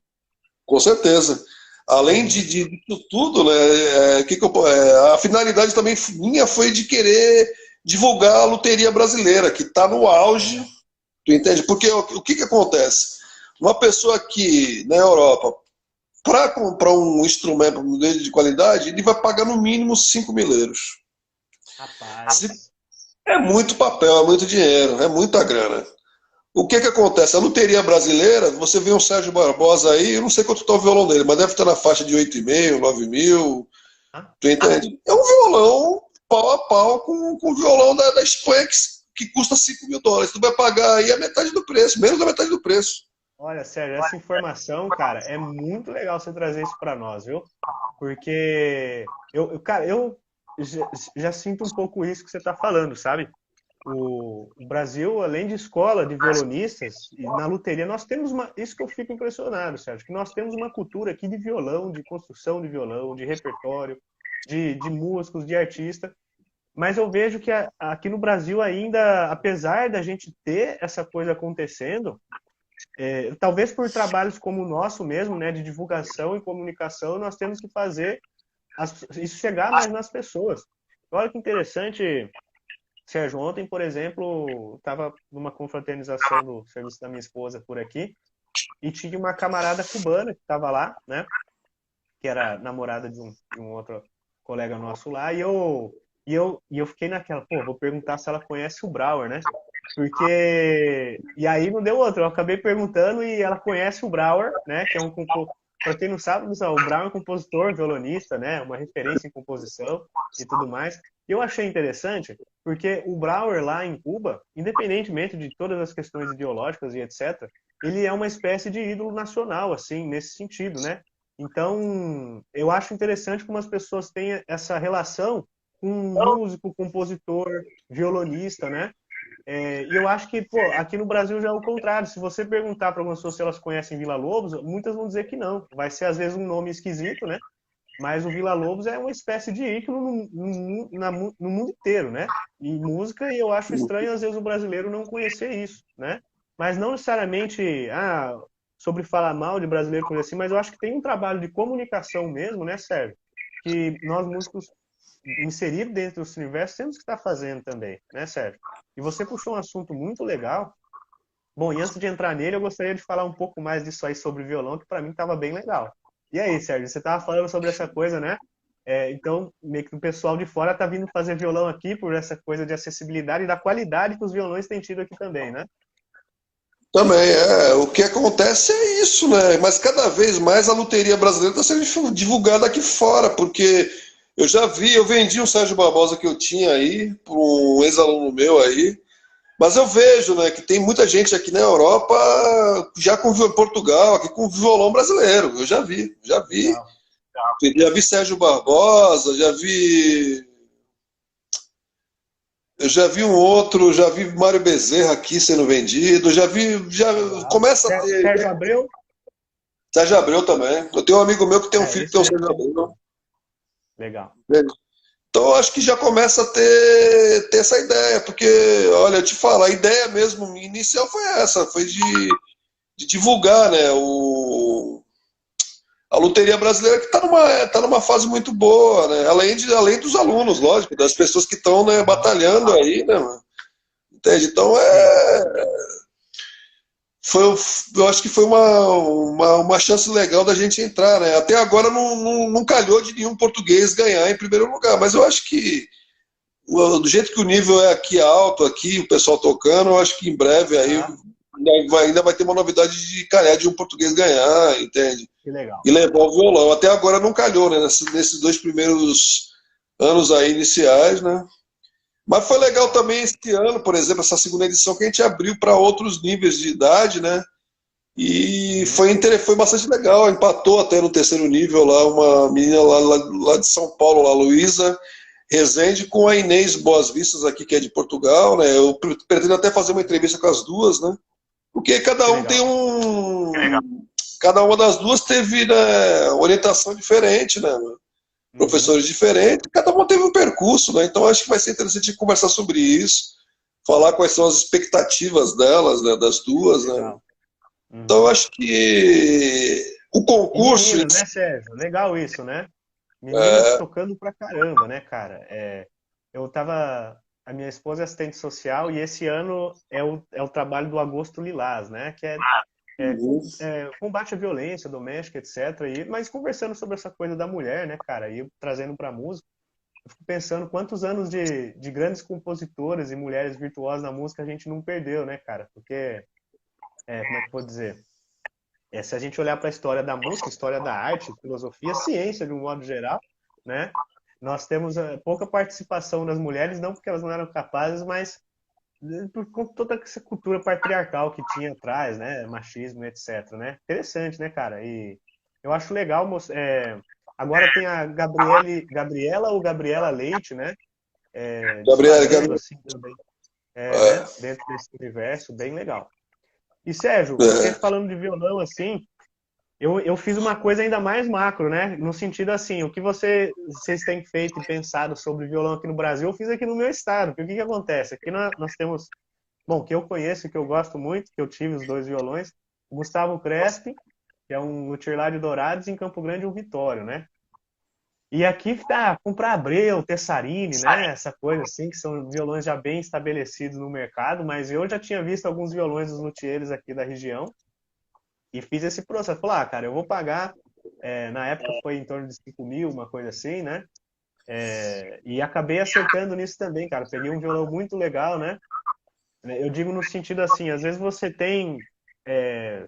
Com certeza. Além Uhum. disso tudo, né, a finalidade também minha foi de querer divulgar a loteria brasileira, que está no auge, Legal. tu entende? Porque o que acontece? Uma pessoa aqui na Europa, para comprar um instrumento dele de qualidade, ele vai pagar no mínimo 5.000 euros. Rapaz. É muito papel, é muito dinheiro, é muita grana. O que acontece? A loteria brasileira, você vê um Sérgio Barbosa aí, eu não sei quanto está o violão dele, mas deve estar na faixa de 8,5, 9.000, Ah, tu entende? É um violão pau a pau com o violão da Espanha que custa 5.000 dólares. Tu vai pagar aí a metade do preço, menos da metade do preço. olha, Sérgio, essa informação, cara, é muito legal você trazer isso para nós, viu? Porque cara, eu já sinto um pouco isso que você está falando, sabe? O Brasil, além de escola de violonistas, e na luteria nós temos uma. Isso que eu fico impressionado, Sérgio, que nós temos uma cultura aqui de violão, de construção de violão, de repertório, de músicos, de artista. Mas eu vejo que aqui no Brasil ainda, apesar da gente ter essa coisa acontecendo, talvez por trabalhos como o nosso mesmo, né, de divulgação e comunicação, nós temos que fazer isso chegar mais nas pessoas. Olha que interessante, Sérgio. Ontem, por exemplo, estava numa confraternização do serviço da minha esposa por aqui e tinha uma camarada cubana que estava lá, né, que era namorada de um outro colega nosso lá, E eu fiquei naquela, pô, vou perguntar se ela conhece o Brauer, né? Porque. E aí não deu outra. Eu acabei perguntando e ela conhece o Brauer, né? Que é um compositor. Para quem não sabe, pessoal, o Brauer é um compositor, violonista, né? Uma referência em composição e tudo mais. E eu achei interessante porque o Brauer lá em Cuba, independentemente de todas as questões ideológicas e etc., ele é uma espécie de ídolo nacional, assim, nesse sentido, né? Então, eu acho interessante como as pessoas têm essa relação com músico, compositor, violonista, né? E eu acho que, pô, aqui no Brasil já é o contrário. Se você perguntar para algumas pessoas se elas conhecem Vila Lobos, muitas vão dizer que não. Vai ser, às vezes, um nome esquisito, né? Mas o Vila Lobos é uma espécie de ícone no mundo inteiro, né? Em música, e eu acho estranho, às vezes, o brasileiro não conhecer isso, né? Mas não necessariamente sobre falar mal de brasileiro, coisa assim, mas eu acho que tem um trabalho de comunicação mesmo, né, Sérgio? Que nós, músicos, inseridos dentro desse universo, temos que estar fazendo também, né, Sérgio? E você puxou um assunto muito legal. Bom, e antes de entrar nele, eu gostaria de falar um pouco mais disso aí sobre violão, que para mim estava bem legal. E aí, Sérgio, você estava falando sobre essa coisa, né? Então, meio que o pessoal de fora tá vindo fazer violão aqui por essa coisa de acessibilidade e da qualidade que os violões têm tido aqui também, né? Também, o que acontece é isso, né? Mas cada vez mais a loteria brasileira está sendo divulgada aqui fora, porque eu vendi um Sérgio Barbosa que eu tinha aí, para um ex-aluno meu aí, mas eu vejo, né, que tem muita gente aqui na Europa, já com Portugal, aqui com violão brasileiro, eu já vi. Legal. Já vi Sérgio Barbosa, eu já vi um outro, já vi Mário Bezerra aqui sendo vendido, já Legal. começa a ter. Sérgio Abreu? Sérgio Abreu também. Eu tenho um amigo meu que tem um filho que tem Esse um já Sérgio foi. Abreu. Legal. Então eu acho que já começa a ter essa ideia, porque, olha, eu te falo, a ideia mesmo inicial foi essa, foi de divulgar, né, a loteria brasileira que está numa fase muito boa, né, além dos alunos, lógico, das pessoas que estão, né, Aham. batalhando aí, né, mano? Entende? Então Sim. foi, eu acho que foi uma chance legal da gente entrar, né? Até agora não calhou de nenhum português ganhar em primeiro lugar, mas eu acho que do jeito que o nível é aqui alto, aqui o pessoal tocando, eu acho que em breve aí Ah, ainda vai ter uma novidade de calhar de um português ganhar, entende? que legal. E levar o violão. Até agora não calhou, né? Nesses dois primeiros anos aí iniciais, né? Mas foi legal Legal. também esse ano, por exemplo, essa segunda edição que a gente abriu para outros níveis de idade, né? E Uhum. foi bastante legal. Empatou até no terceiro nível lá uma menina lá de São Paulo, lá, Luísa Rezende, com a Inês Boas Vistas aqui, que é de Portugal, né? Eu pretendo até fazer uma entrevista com as duas, né? Porque Que legal. cada uma das duas teve, né, orientação diferente, né? Uhum. Professores diferentes, cada uma teve um percurso, né? Então acho que vai ser interessante conversar sobre isso, falar quais são as expectativas delas, né, das duas, né? Legal. Então eu Uhum. acho que o E concurso, meninas, né, Sérgio? Legal isso, né? Meninas é, tocando pra caramba, né, cara? Eu tava. A minha esposa é assistente social e esse ano é o trabalho do Agosto Lilás, né? Que combate à violência doméstica, etc. Mas conversando sobre essa coisa da mulher, né, cara? E trazendo pra música, eu fico pensando quantos anos de grandes compositoras e mulheres virtuosas na música a gente não perdeu, né, cara? Porque, como é que eu vou dizer? Se a gente olhar para a história da música, história da arte, filosofia, ciência de um modo geral, né? Nós temos pouca participação das mulheres, não porque elas não eram capazes, mas por conta de toda essa cultura patriarcal que tinha atrás, né? Machismo, etc, né? Interessante, né, cara? E eu acho legal, agora tem a Gabriela ou Gabriela Leite, né? Disparando Gabriel, assim também, né? Dentro desse universo, bem legal. E Sérgio, você é, falando de violão assim, eu fiz uma coisa ainda mais macro, né? No sentido assim, o que vocês têm feito e pensado sobre violão aqui no Brasil, eu fiz aqui no meu estado. Porque o que que acontece? Aqui nós temos, bom, que eu conheço, que eu gosto muito, que eu tive os dois violões, o Gustavo Crespi, que é um luthier lá de Dourados, e em Campo Grande o Vitório, né? E aqui tá comprar Abreu, Tessarini, né? Essa coisa assim, que são violões já bem estabelecidos no mercado, mas eu já tinha visto alguns violões dos luthiers aqui da região e fiz esse processo. Falei, cara, eu vou pagar. Na época foi em torno de 5 mil, uma coisa assim, né? E acabei acertando nisso também, cara. Peguei um violão muito legal, né? Eu digo no sentido assim, às vezes você tem é,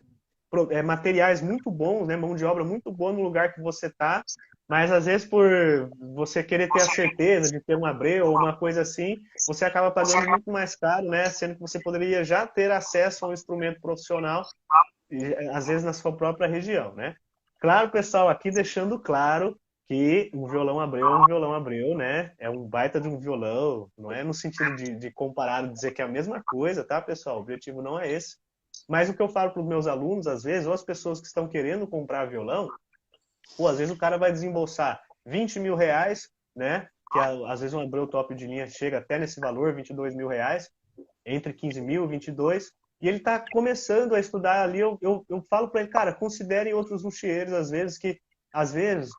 materiais muito bons, né? Mão de obra muito boa no lugar que você tá, mas às vezes por você querer ter a certeza de ter um abreu ou uma coisa assim, você acaba pagando muito mais caro, né? Sendo que você poderia já ter acesso a um instrumento profissional, às vezes na sua própria região, né? Claro, pessoal, aqui deixando claro que um violão Abreu é um violão Abreu, né? É um baita de um violão, não é no sentido de comparar e dizer que é a mesma coisa, tá, pessoal? O objetivo não é esse. Mas o que eu falo para os meus alunos, às vezes, ou as pessoas que estão querendo comprar violão, pô, às vezes o cara vai desembolsar 20 mil reais, né? Que às vezes um Abreu top de linha chega até nesse valor, 22 mil reais, entre 15 mil e 22, e ele está começando a estudar ali. Eu falo para ele, cara, considere outros luthiers, às vezes, que às vezes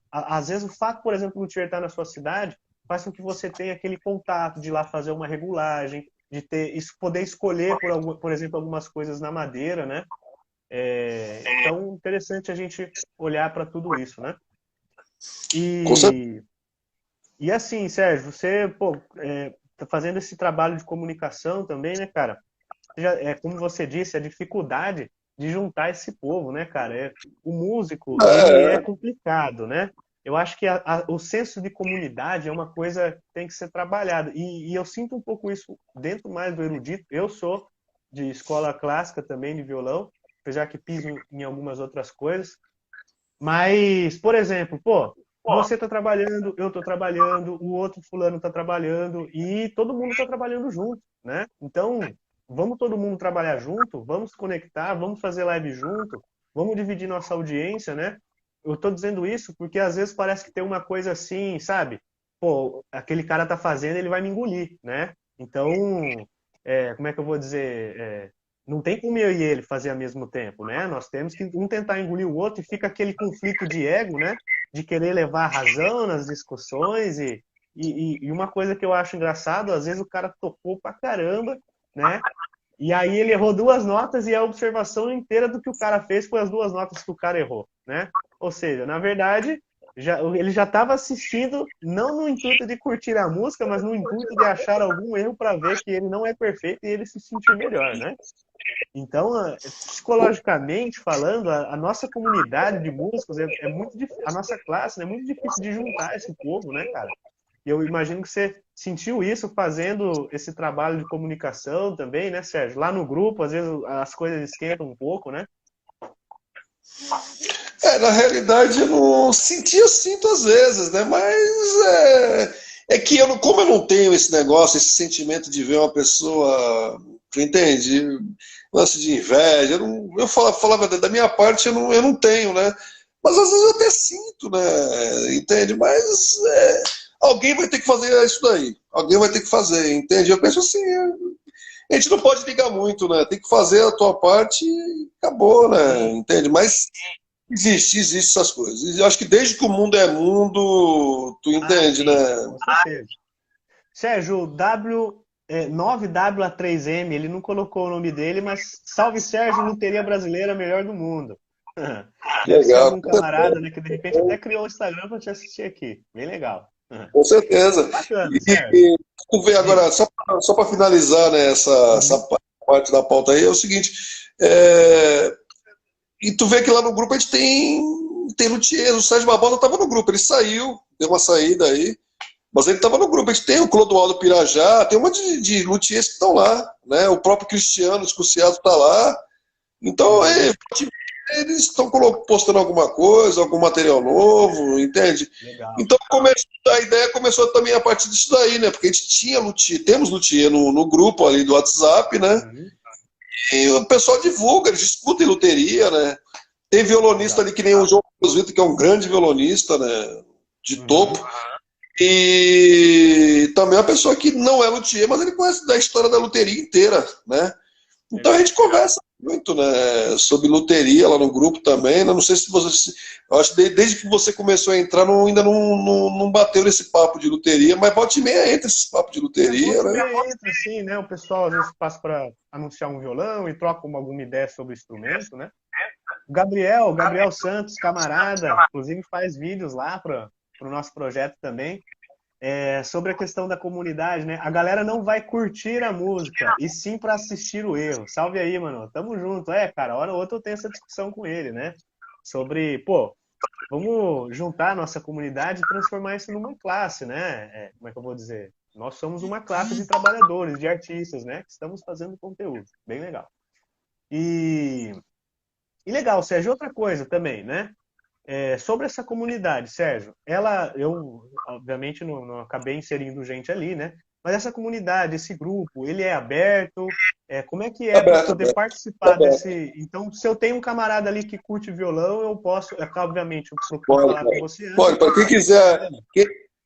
o fato, por exemplo, do luthier estar na sua cidade faz com que você tenha aquele contato de ir lá fazer uma regulagem, de ter isso, poder escolher, por exemplo, algumas coisas na madeira, né? Então, interessante a gente olhar para tudo isso, né? Com certeza. E assim, Sérgio, você, pô, tá fazendo esse trabalho de comunicação também, né, cara? Como você disse, a dificuldade de juntar esse povo, né, cara? O músico, ele é É, complicado, né? Eu acho que o senso de comunidade é uma coisa que tem que ser trabalhada. E eu sinto um pouco isso dentro mais do erudito. Eu sou de escola clássica também, de violão, apesar que piso em algumas outras coisas. Mas, por exemplo, pô, você está trabalhando, eu estou trabalhando, o outro fulano está trabalhando e todo mundo está trabalhando junto, né? Então, vamos todo mundo trabalhar junto, vamos se conectar, vamos fazer live junto, vamos dividir nossa audiência, né? Eu estou dizendo isso porque às vezes parece que tem uma coisa assim, sabe? Pô, aquele cara tá fazendo, ele vai me engolir, né? Então, como é que eu vou dizer? Não tem como eu e ele fazer ao mesmo tempo, né? Nós temos que um tentar engolir o outro e fica aquele conflito de ego, né? De querer levar a razão nas discussões e uma coisa que eu acho engraçado, às vezes o cara tocou pra caramba, né? E aí ele errou duas notas e a observação inteira do que o cara fez foi as duas notas que o cara errou, né? Ou seja, na verdade, ele já estava assistindo não no intuito de curtir a música, mas no intuito de achar algum erro para ver que ele não é perfeito e ele se sentir melhor, né? Então, psicologicamente falando, a nossa comunidade de músicos é muito a nossa classe, né, é muito difícil de juntar esse povo, né, cara? E eu imagino que você sentiu isso fazendo esse trabalho de comunicação também, né, Sérgio? Lá no grupo, às vezes as coisas esquentam um pouco, né? na realidade, eu não sentia, sinto às vezes, né? Mas é que eu não, como eu não tenho esse negócio, esse sentimento de ver uma pessoa, tu entende? Lance de inveja, eu falo a verdade, da minha parte eu não tenho, né? Mas às vezes eu até sinto, né? Entende? Mas alguém vai ter que fazer isso daí. Alguém vai ter que fazer, entende? Eu penso assim, a gente não pode ligar muito, né? Tem que fazer a tua parte e acabou, né? Sim, Entende? Mas existe essas coisas. Eu acho que desde que o mundo é mundo, tu entende, né? sim, com certeza. Sérgio, 9W3M, ele não colocou o nome dele, mas salve Sérgio, Loteria Brasileira, melhor do mundo. Deve ser Legal, algum camarada, né, que de repente até criou um Instagram para te assistir aqui. Bem legal. com certeza. Bacana, Sérgio. E tu vê agora, Diga. só para finalizar, né, essa Uhum. parte da pauta aí, é o seguinte, é, e tu vê que lá no grupo a gente tem luthiers, o Sérgio Barbosa estava no grupo, ele saiu, deu uma saída aí, mas ele estava no grupo, a gente tem o Clodoaldo Pirajá, tem uma de luthiers que estão lá, né, o próprio Cristiano Escuciado está lá, então Uhum. eles estão postando alguma coisa, algum material novo, entende? Legal. Então a ideia começou também a partir disso daí, né? Porque a gente tinha luthier, temos luthier no grupo ali do WhatsApp, né? Uhum. E o pessoal divulga, eles discutem luteria, né? Tem violonista Legal. ali que nem o João Carlos Vitor, que é um grande violonista, né? De topo. Uhum. E também é uma pessoa que não é luthier, mas ele conhece da história da luteria inteira, né? Então a Legal. gente conversa muito, né, sobre loteria lá no grupo também. Né? Não sei se você. Eu acho que desde que você começou a entrar, ainda não bateu nesse papo de loteria, mas volta e meia entra esse papo de loteria, Volta e né? meia entra assim, né? O pessoal às vezes passa para anunciar um violão e troca alguma ideia sobre o instrumento, né? O Gabriel Santos, camarada, inclusive faz vídeos lá para o nosso projeto também. sobre a questão da comunidade, né? A galera não vai curtir a música, e sim para assistir o erro. Salve aí, mano. Tamo junto. Cara, hora ou outra eu tenho essa discussão com ele, né? Sobre, pô, vamos juntar a nossa comunidade e transformar isso numa classe, né? Como é que eu vou dizer? Nós somos uma classe de trabalhadores, de artistas, né? Que estamos fazendo conteúdo. Bem legal. E legal, Sérgio, outra coisa também, né? Sobre essa comunidade, Sérgio, eu obviamente não acabei inserindo gente ali, né? Mas essa comunidade, esse grupo, ele é aberto? Como é que é para Aberto, poder aberto, participar aberto. desse? Então, se eu tenho um camarada ali que curte violão, eu posso, obviamente, eu procuro Pode, falar com pode. você antes, Pode, para depois quem participa quiser, dali.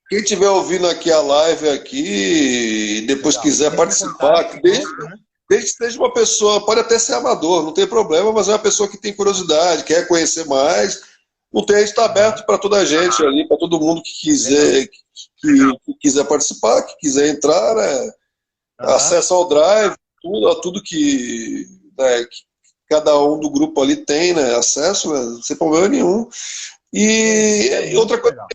quem estiver ouvindo aqui a live aqui e depois Legal. quiser Entre em contato participar, conosco, né? desde que seja uma pessoa, pode até ser amador, não tem problema, mas é uma pessoa que tem curiosidade, quer conhecer mais. O TED está Aham. aberto para toda a gente ali, para todo mundo que Legal. quiser, que quiser participar, que quiser entrar, né? Aham. Acesso ao Drive, tudo, a tudo né, que cada um do grupo ali tem, né? Acesso, né, sem problema nenhum. Isso é E outra muito coisa, legal.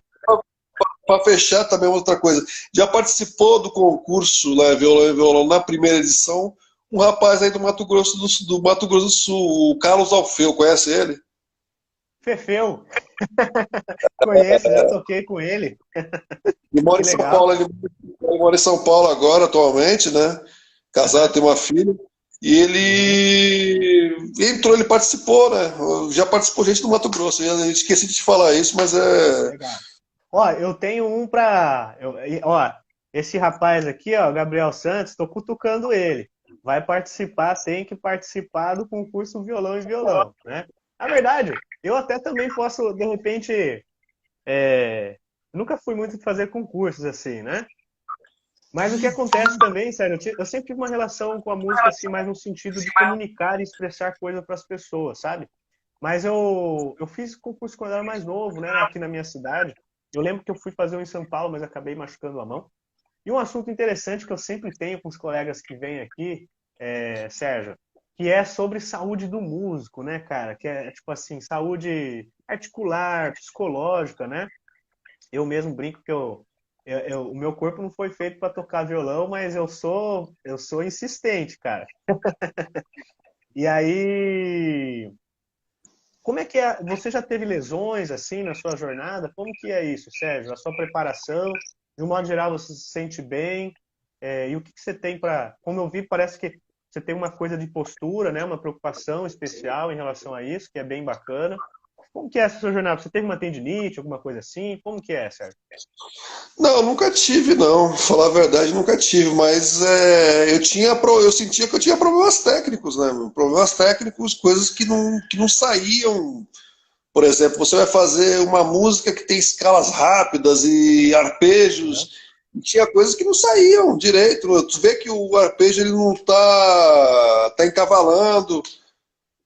para fechar também outra coisa, já participou do concurso lá, Violão e Violão na primeira edição, um rapaz aí do Mato Grosso do Mato Grosso do Sul, o Carlos Alfeu, conhece ele? Fefeu, conheço, já toquei com ele. Ele mora Que em São legal. Paulo, ele mora em São Paulo agora, atualmente, né? Casado, Aham. tem uma filha. E Uhum. ele entrou, ele participou, né? Já participou gente do Mato Grosso. Eu esqueci de te falar isso, mas é. Legal. Ó, eu tenho um pra. Ó, esse rapaz aqui, ó, Gabriel Santos, tô cutucando ele. Vai participar, tem que participar do concurso Violão e Violão, né? Na verdade, eu até também posso, de repente, nunca fui muito de fazer concursos assim, né? Mas o que acontece também, sério, eu sempre tive uma relação com a música assim, mais no sentido de comunicar e expressar coisa para as pessoas, sabe? Mas eu fiz concurso quando eu era mais novo, né, aqui na minha cidade. Eu lembro que eu fui fazer um em São Paulo, mas acabei machucando a mão. E um assunto interessante que eu sempre tenho com os colegas que vêm aqui, Sérgio, que é sobre saúde do músico, né, cara? Que é tipo assim, saúde articular, psicológica, né? Eu mesmo brinco que o meu corpo não foi feito para tocar violão, mas eu sou insistente, cara. E aí, como é que é? Você já teve lesões assim na sua jornada? Como que é isso, Sérgio? A sua preparação, de um modo geral, você se sente bem? E o que você tem para? Como eu vi, parece que você tem uma coisa de postura, né? Uma preocupação especial em relação a isso, que é bem bacana. Como que é essa sua jornada? Você teve uma tendinite, alguma coisa assim? Como que é, Sérgio? Não, nunca tive, não. Falar a verdade, nunca tive. Mas eu sentia que eu tinha problemas técnicos, né? Problemas técnicos, coisas que não saíam. Por exemplo, você vai fazer uma música que tem escalas rápidas e Aham. arpejos, e tinha coisas que não saíam direito. Tu vê que o arpejo ele não tá encavalando,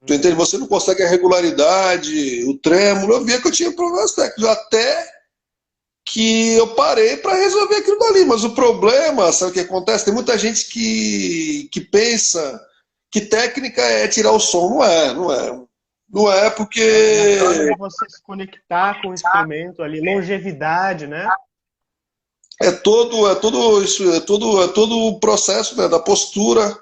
tu entende? Uhum. Você não consegue a regularidade, o trêmulo. Eu via que eu tinha problemas técnicos, até que eu parei para resolver aquilo dali. Mas o problema, sabe o que acontece? Tem muita gente que pensa que técnica é tirar o som. Não é, não é. Não é É a forma porque de você se conectar com o instrumento ali, longevidade, né? todo isso, é todo o processo, né, da postura,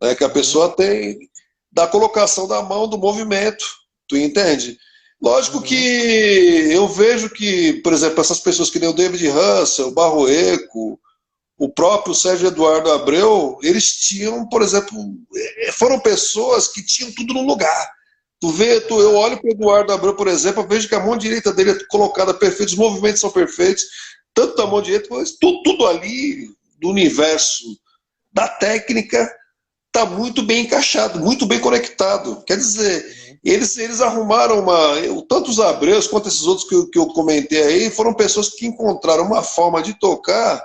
né, que a Uhum, pessoa tem, da colocação da mão, do movimento, tu entende? Lógico uhum, que eu vejo que, por exemplo, essas pessoas que nem o David Russell, o Barroeco, o próprio Sérgio Eduardo Abreu, eles tinham, por exemplo, foram pessoas que tinham tudo no lugar. Eu aham, olho para o Eduardo Abreu, por exemplo, eu vejo que a mão direita dele é colocada perfeita, os movimentos são perfeitos, tanto da mão uhum. direita, mas tudo ali do universo da técnica está muito bem encaixado, muito bem conectado. Quer dizer, Uhum. eles arrumaram tanto os Abreus quanto esses outros que eu comentei aí, foram pessoas que encontraram uma forma de tocar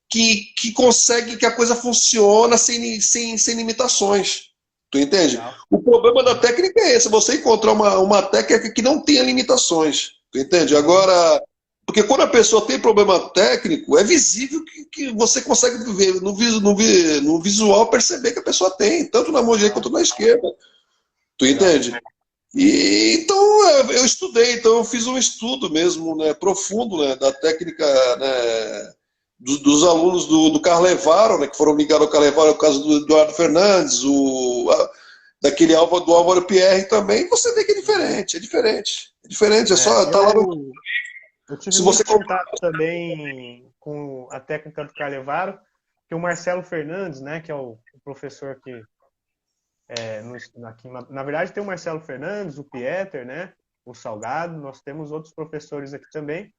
que consegue que a coisa funcione sem limitações. Tu entende? Legal. O problema da Uhum, técnica é esse, você encontrar uma técnica que não tenha limitações. Tu entende? uhum. Agora, porque quando a pessoa tem problema técnico, é visível que você consegue ver no visual perceber que a pessoa tem, tanto na mão direita Aham, quanto na esquerda. Tu legal. entende? E então eu estudei, então eu fiz um estudo mesmo, né, profundo, né, da técnica, né, dos alunos do Carlevaro, né, que foram ligados ao Carlevaro, o caso do Eduardo Fernandes, daquele do Álvaro Pierre também. Você vê que é diferente, é diferente, é diferente. É É, só tá lá no, eu tive se você muito contato também com a técnica do Carlevaro, que o Marcelo Fernandes, né, que é o professor que aqui, na verdade tem o Marcelo Fernandes, o Pieter, né, o Salgado, nós temos outros professores aqui também,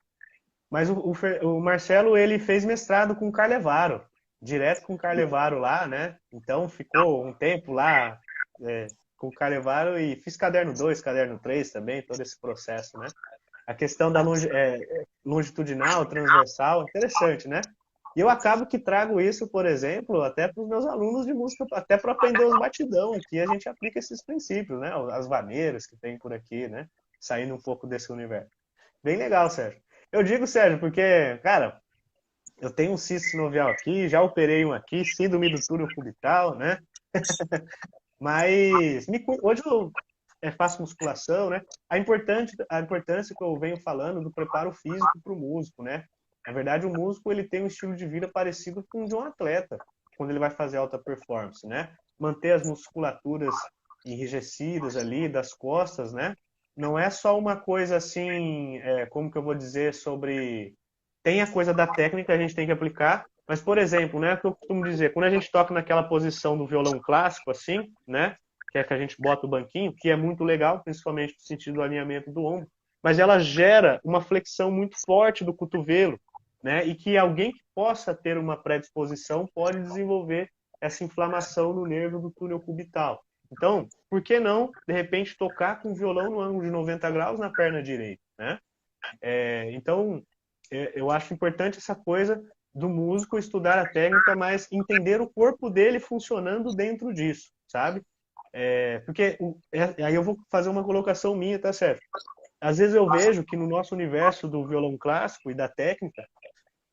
mas o Marcelo ele fez mestrado com o Carlevaro, direto com o Carlevaro lá, né? Então ficou um tempo lá com o Carlevaro e fiz caderno 2, caderno 3 também, todo esse processo, né? A questão da longitudinal, transversal, interessante, né? E eu acabo que trago isso, por exemplo, até para os meus alunos de música, até para aprender os batidão. Aqui a gente aplica esses princípios, né? As maneiras que tem por aqui, né? Saindo um pouco desse universo. Bem legal, Sérgio. Eu digo, Sérgio, porque, cara, eu tenho um cisto sinovial aqui, já operei um aqui, síndrome do túnel cubital, né? Mas hoje eu faço musculação, né? A importância que eu venho falando do preparo físico para o músico, né? Na verdade, o músico ele tem um estilo de vida parecido com o de um atleta quando ele vai fazer alta performance, né? Manter as musculaturas enrijecidas ali das costas, né? Não é só uma coisa assim, como que eu vou dizer sobre tem a coisa da técnica que a gente tem que aplicar, mas, por exemplo, né, o que eu costumo dizer, quando a gente toca naquela posição do violão clássico, assim, né, que é que a gente bota o banquinho, que é muito legal, principalmente no sentido do alinhamento do ombro, mas ela gera uma flexão muito forte do cotovelo, né, e que alguém que possa ter uma predisposição pode desenvolver essa inflamação no nervo do túnel cubital. Então, por que não, de repente, tocar com o violão no ângulo de 90 graus na perna direita, né? Então, eu acho importante essa coisa do músico estudar a técnica, mas entender o corpo dele funcionando dentro disso, sabe? Porque aí eu vou fazer uma colocação minha, tá certo? Às vezes eu vejo que no nosso universo do violão clássico e da técnica,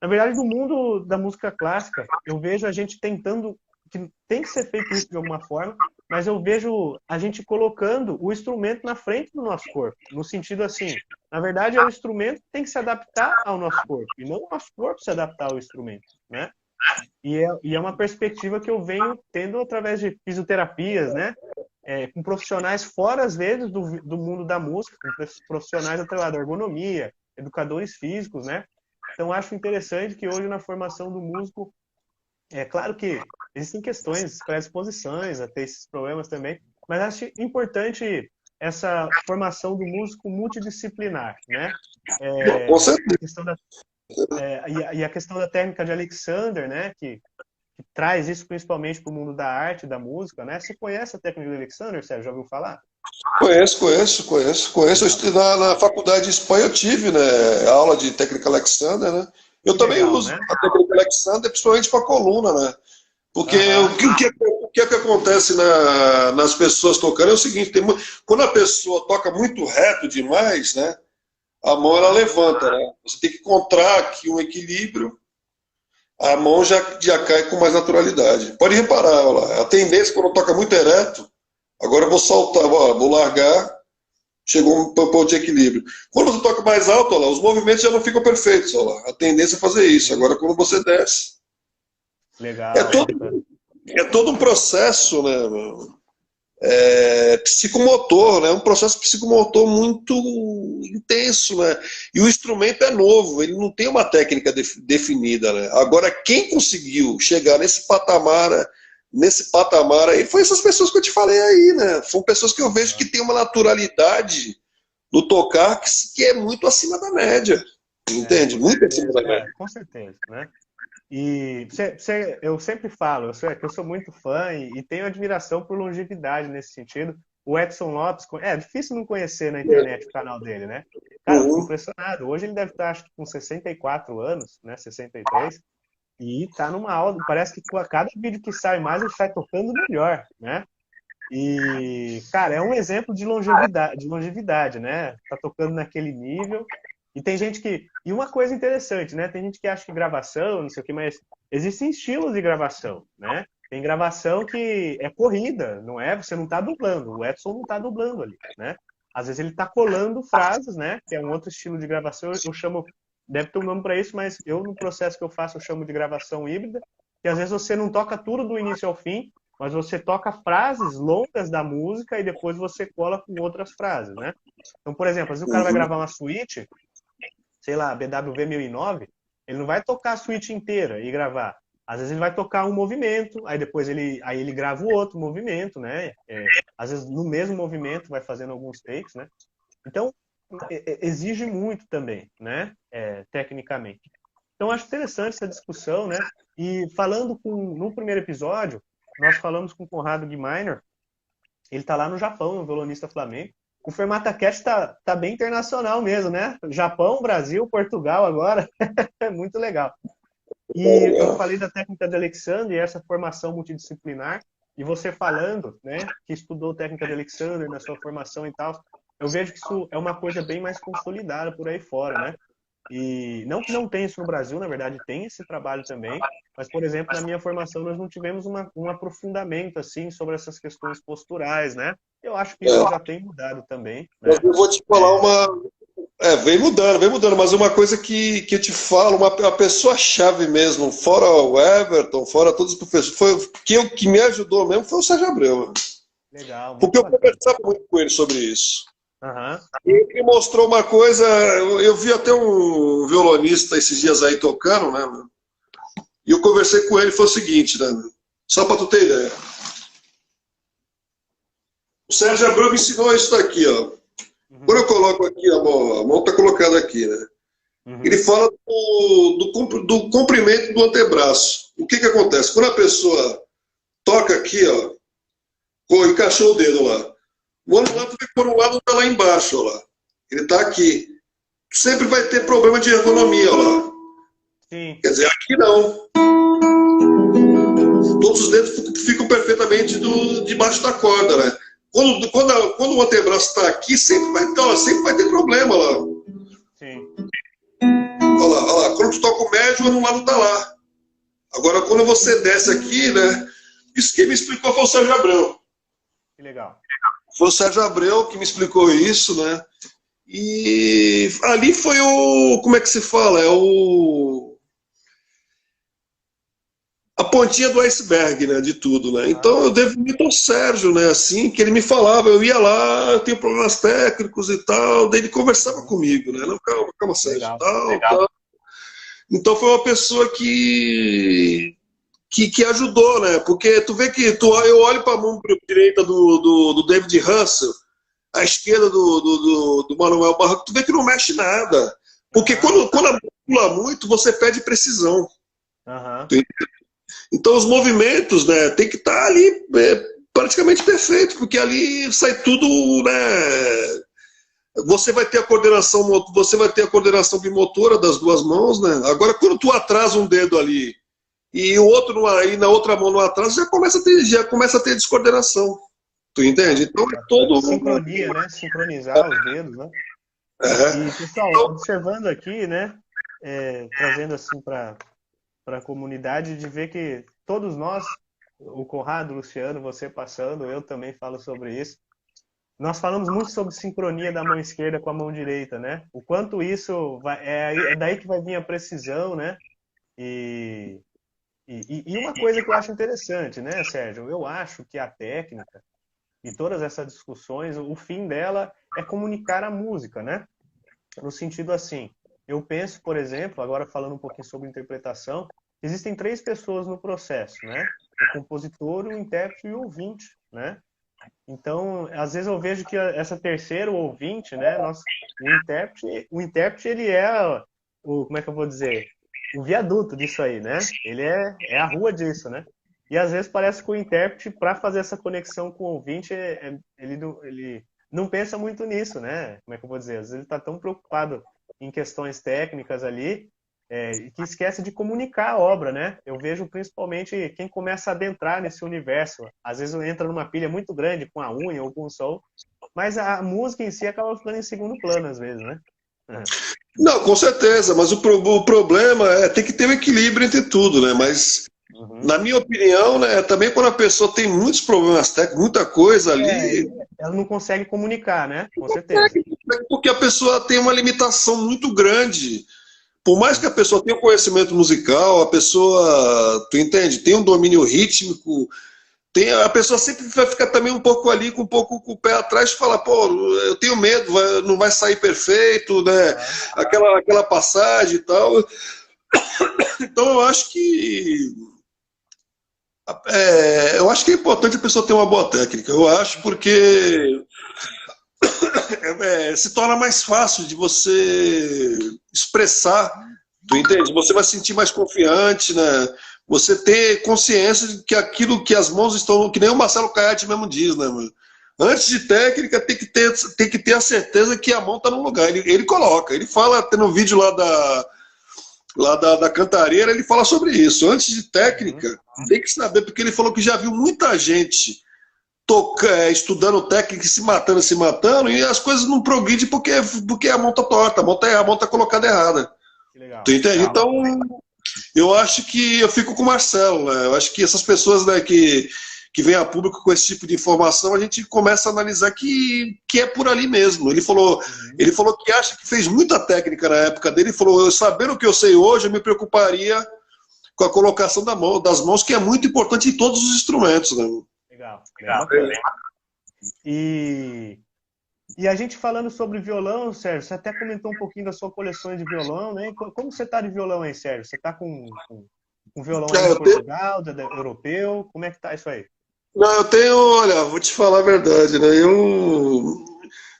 na verdade, no mundo da música clássica, eu vejo a gente tentando, que tem que ser feito isso de alguma forma, mas eu vejo a gente colocando o instrumento na frente do nosso corpo, no sentido assim, na verdade é o instrumento que tem que se adaptar ao nosso corpo, e não o nosso corpo se adaptar ao instrumento, né? E é uma perspectiva que eu venho tendo através de fisioterapias, né? Com profissionais fora, às vezes, do mundo da música, com profissionais atrelados à ergonomia, educadores físicos, né? Então, acho interessante que hoje, na formação do músico, é claro que existem questões, predisposições a ter esses problemas também, mas acho importante essa formação do músico multidisciplinar, né? Com certeza. A questão e a questão da técnica de Alexander, né? Que traz isso principalmente para o mundo da arte, da música, né? Você conhece a técnica de Alexander, Sérgio? Já ouviu falar? Conheço. Eu Legal, estudei na faculdade de Espanha, eu tive, né, aula de técnica Alexander, né? Eu que também legal, uso né? a técnica Alexander, principalmente para coluna, né? Porque Aham, o que acontece nas pessoas tocando é o seguinte, quando a pessoa toca muito reto demais, né, a mão ela aham. levanta, né? Você tem que encontrar aqui um equilíbrio, a mão já cai com mais naturalidade. Pode reparar, olha lá, a tendência quando toca muito ereto, agora eu vou soltar, ó, vou largar, chegou um ponto de equilíbrio. Quando você toca mais alto, olha lá, os movimentos já não ficam perfeitos, olha lá. A tendência é fazer isso. Sim, Agora, quando você desce, é legal, todo, bacana. é todo um processo, né, meu? Psicomotor, né? Um processo psicomotor muito intenso, né? E o instrumento é novo, ele não tem uma técnica definida, né? Agora, quem conseguiu chegar nesse patamar aí, foi essas pessoas que eu te falei aí, né? São pessoas que eu vejo que Aham. têm uma naturalidade no tocar que é muito acima da média, entende? Com Muito acima certeza, da média. com certeza, né? E eu sempre falo, que eu sou muito fã e tenho admiração por longevidade nesse sentido. O Edson Lopes, é difícil não conhecer na internet o canal dele, né? Cara, eu fico Uhum. impressionado. Hoje ele deve estar, acho que com 64 anos, né? 63. E tá numa aula, parece que com cada vídeo que sai mais, ele sai tocando melhor, né? E, cara, é um exemplo de longevidade, né? Tá tocando naquele nível. E tem gente que. E uma coisa interessante, né? Tem gente que acha que gravação, não sei o que, mas existem estilos de gravação, né? Tem gravação que é corrida, não é? Você não tá dublando. O Edson não tá dublando ali, né? às vezes ele está colando frases, né? Que é um outro estilo de gravação. Eu chamo, deve ter um nome para isso, mas eu no processo que eu faço eu chamo de gravação híbrida. Que às vezes você não toca tudo do início ao fim, mas você toca frases longas da música e depois você cola com outras frases, né? Então, por exemplo, às vezes o cara vai gravar uma suíte, sei lá, BWV 1009, ele não vai tocar a suíte inteira e gravar. Às vezes ele vai tocar um movimento, aí depois ele grava o outro movimento, né? Às vezes no mesmo movimento vai fazendo alguns takes, né? Então, exige muito também, né? Tecnicamente. Então, acho interessante essa discussão, né? E falando no primeiro episódio, nós falamos com o Conrado Guimainer, ele está lá no Japão, um violonista flamengo. O FermataCast tá bem internacional mesmo, né? Japão, Brasil, Portugal agora. É muito legal. E eu falei da técnica de Alexander, essa formação multidisciplinar, e você falando, né, que estudou técnica de Alexander na sua formação e tal, eu vejo que isso é uma coisa bem mais consolidada por aí fora, né? E não que não tenha isso no Brasil, na verdade tem esse trabalho também, mas, por exemplo, na minha formação nós não tivemos um aprofundamento assim sobre essas questões posturais, né? Eu acho que isso já tem mudado também, né? Eu vou te falar vem mudando, mas uma coisa que eu te falo, uma pessoa-chave mesmo, fora o Everton, fora todos os professores, que me ajudou mesmo foi o Sérgio Abreu. Legal. Porque eu conversava muito com ele sobre isso. Uhum. E ele mostrou uma coisa, eu vi até um violonista esses dias aí tocando, né? E eu conversei com ele, foi o seguinte, né? Só para tu ter ideia. O Sérgio Abreu me ensinou isso daqui, ó. Quando eu coloco aqui, a mão está colocada aqui, né? Ele fala do comprimento do antebraço. O que acontece? Quando a pessoa toca aqui, ó, encaixou o dedo lá. O anular, tu vê que por um lado está lá embaixo, ó lá. Ele está aqui. Sempre vai ter problema de ergonomia, ó lá. Sim. Quer dizer, aqui não. Todos os dedos ficam perfeitamente debaixo da corda, né? Quando o antebraço está aqui, sempre vai ter problema lá. Sim. Olha lá. Quando tu toca o médio, o anulado está lá. Agora, quando você desce aqui, né? Isso que me explicou foi o Sérgio Abreu. Que legal. Foi o Sérgio Abreu que me explicou isso, né? E ali foi como é que se fala? A pontinha do iceberg, né, de tudo, né? Então eu devo muito ao Sérgio, né, assim, que ele me falava, eu ia lá, eu tenho problemas técnicos e tal, daí ele conversava comigo, né? Não, calma, Sérgio, tal. Então foi uma pessoa que ajudou, né? Porque tu vê que eu olho para a mão direita do David Russell, a esquerda do Manuel Barroco, tu vê que não mexe nada. Porque quando a mão pula muito, você perde precisão. Então os movimentos, né, tem que estar ali praticamente perfeito, porque ali sai tudo, né? Você vai ter a coordenação bimotora das duas mãos, né? Agora quando tu atrasa um dedo ali e o outro aí na outra mão no atraso, já começa a ter descoordenação. Tu entende? Então é todo sincronia, né? Sincronizar os dedos, né? E pessoal, observando aqui, né? Trazendo assim para a comunidade, de ver que todos nós, o Conrado, o Luciano, você passando, eu também falo sobre isso. Nós falamos muito sobre sincronia da mão esquerda com a mão direita, né? O quanto isso é daí que vai vir a precisão, né? E uma coisa que eu acho interessante, né, Sérgio? Eu acho que a técnica e todas essas discussões, o fim dela é comunicar a música, né? No sentido assim, eu penso, por exemplo, agora falando um pouquinho sobre interpretação, existem 3 pessoas no processo, né? O compositor, o intérprete e o ouvinte, né? Então, às vezes eu vejo que essa terceira, o ouvinte, né? O intérprete ele é como é que eu vou dizer? O viaduto disso aí, né? Ele é a rua disso, né? E às vezes parece que o intérprete, para fazer essa conexão com o ouvinte, ele não pensa muito nisso, né? Como é que eu vou dizer? Às vezes ele está tão preocupado em questões técnicas ali, que esquece de comunicar a obra, né? Eu vejo principalmente quem começa a adentrar nesse universo. Às vezes entra numa pilha muito grande com a unha ou com o som, mas a música em si acaba ficando em segundo plano às vezes, né? Não, com certeza, mas o problema tem que ter um equilíbrio entre tudo, né? Mas Na minha opinião, né, também quando a pessoa tem muitos problemas técnicos, muita coisa É, ali, ela não consegue comunicar, né? Com certeza. porque a pessoa tem uma limitação muito grande. Por mais que Uhum. a pessoa tenha um conhecimento musical, a pessoa, tu entende, tem um domínio rítmico, a pessoa sempre vai ficar também um pouco ali, com um pouco com o pé atrás e falar, pô, eu tenho medo, não vai sair perfeito, né? Claro. Aquela passagem e tal. Então eu acho que é importante a pessoa ter uma boa técnica. Eu acho porque se torna mais fácil de você expressar, tu entende? Você vai se sentir mais confiante, né? Você ter consciência de que aquilo que as mãos estão, que nem o Marcelo Caiate mesmo diz, né, mano? Antes de técnica, tem que ter a certeza que a mão está no lugar. Ele coloca, ele fala, tem no vídeo da cantareira, ele fala sobre isso. Antes de Uhum. técnica, tem que saber, porque ele falou que já viu muita gente estudando técnica, se matando, e as coisas não progridem porque a mão tá torta, a mão tá colocada errada. Que legal. Tu entende? Então, eu acho que eu fico com o Marcelo, né? Eu acho que essas pessoas, né, que vêm a público com esse tipo de informação, a gente começa a analisar que é por ali mesmo. Uhum. Ele falou que acha que fez muita técnica na época dele, ele falou, eu sabendo o que eu sei hoje, eu me preocuparia com a colocação das mãos, que é muito importante em todos os instrumentos, né? Legal, bem bacana. E a gente falando sobre violão, Sérgio, você até comentou um pouquinho da sua coleção de violão, né? Como você tá de violão aí, Sérgio? Você tá com um violão aí de Eu tenho, Portugal, europeu? Como é que tá isso aí? não, eu tenho, olha, vou te falar a verdade, né?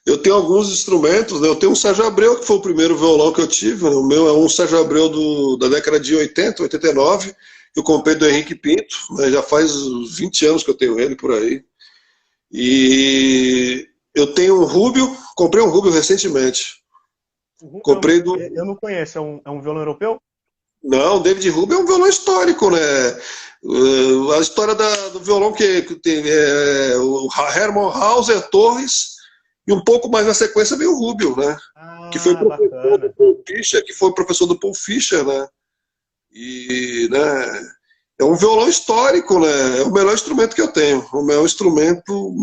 Eu tenho alguns instrumentos, né? Eu tenho um Sérgio Abreu, que foi o primeiro violão que eu tive, né? O meu é um Sérgio Abreu da década de 80, 89, que eu comprei do Henrique Pinto, né? Já faz 20 anos que eu tenho ele por aí. E eu tenho um Rubio, comprei um Rubio recentemente. Comprei do. Eu não conheço, é um violão europeu? Não, David Rubin é um violão histórico, né? A história do violão que tem o Hermann Hauser, Torres, e um pouco mais na sequência vem o Rubio, né? Que foi Ah, professor do bacana. Paul Fischer, que foi professor do Paul Fischer, né? E, né, é um violão histórico, né? É o melhor instrumento que eu tenho. O melhor instrumento,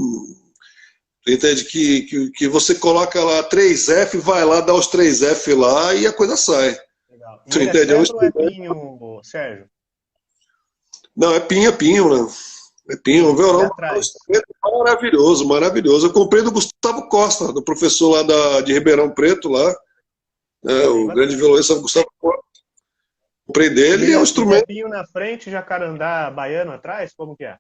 entende? Que você coloca lá 3F, vai lá, dá os 3F lá e a coisa sai. Legal. E Tu ele é entende? É um cedro ou é instrumento. pinho, Sérgio? Não, é pinho, né? É pinho, um Pinho. E violão é um atrás? instrumento maravilhoso, maravilhoso. Eu comprei do Gustavo Costa, do professor lá de Ribeirão Preto, lá, né, Bem o grande bacana. violonista Gustavo Costa. Comprei E dele e é um ele é instrumento. pinho na frente, jacarandá baiano atrás? Como que é?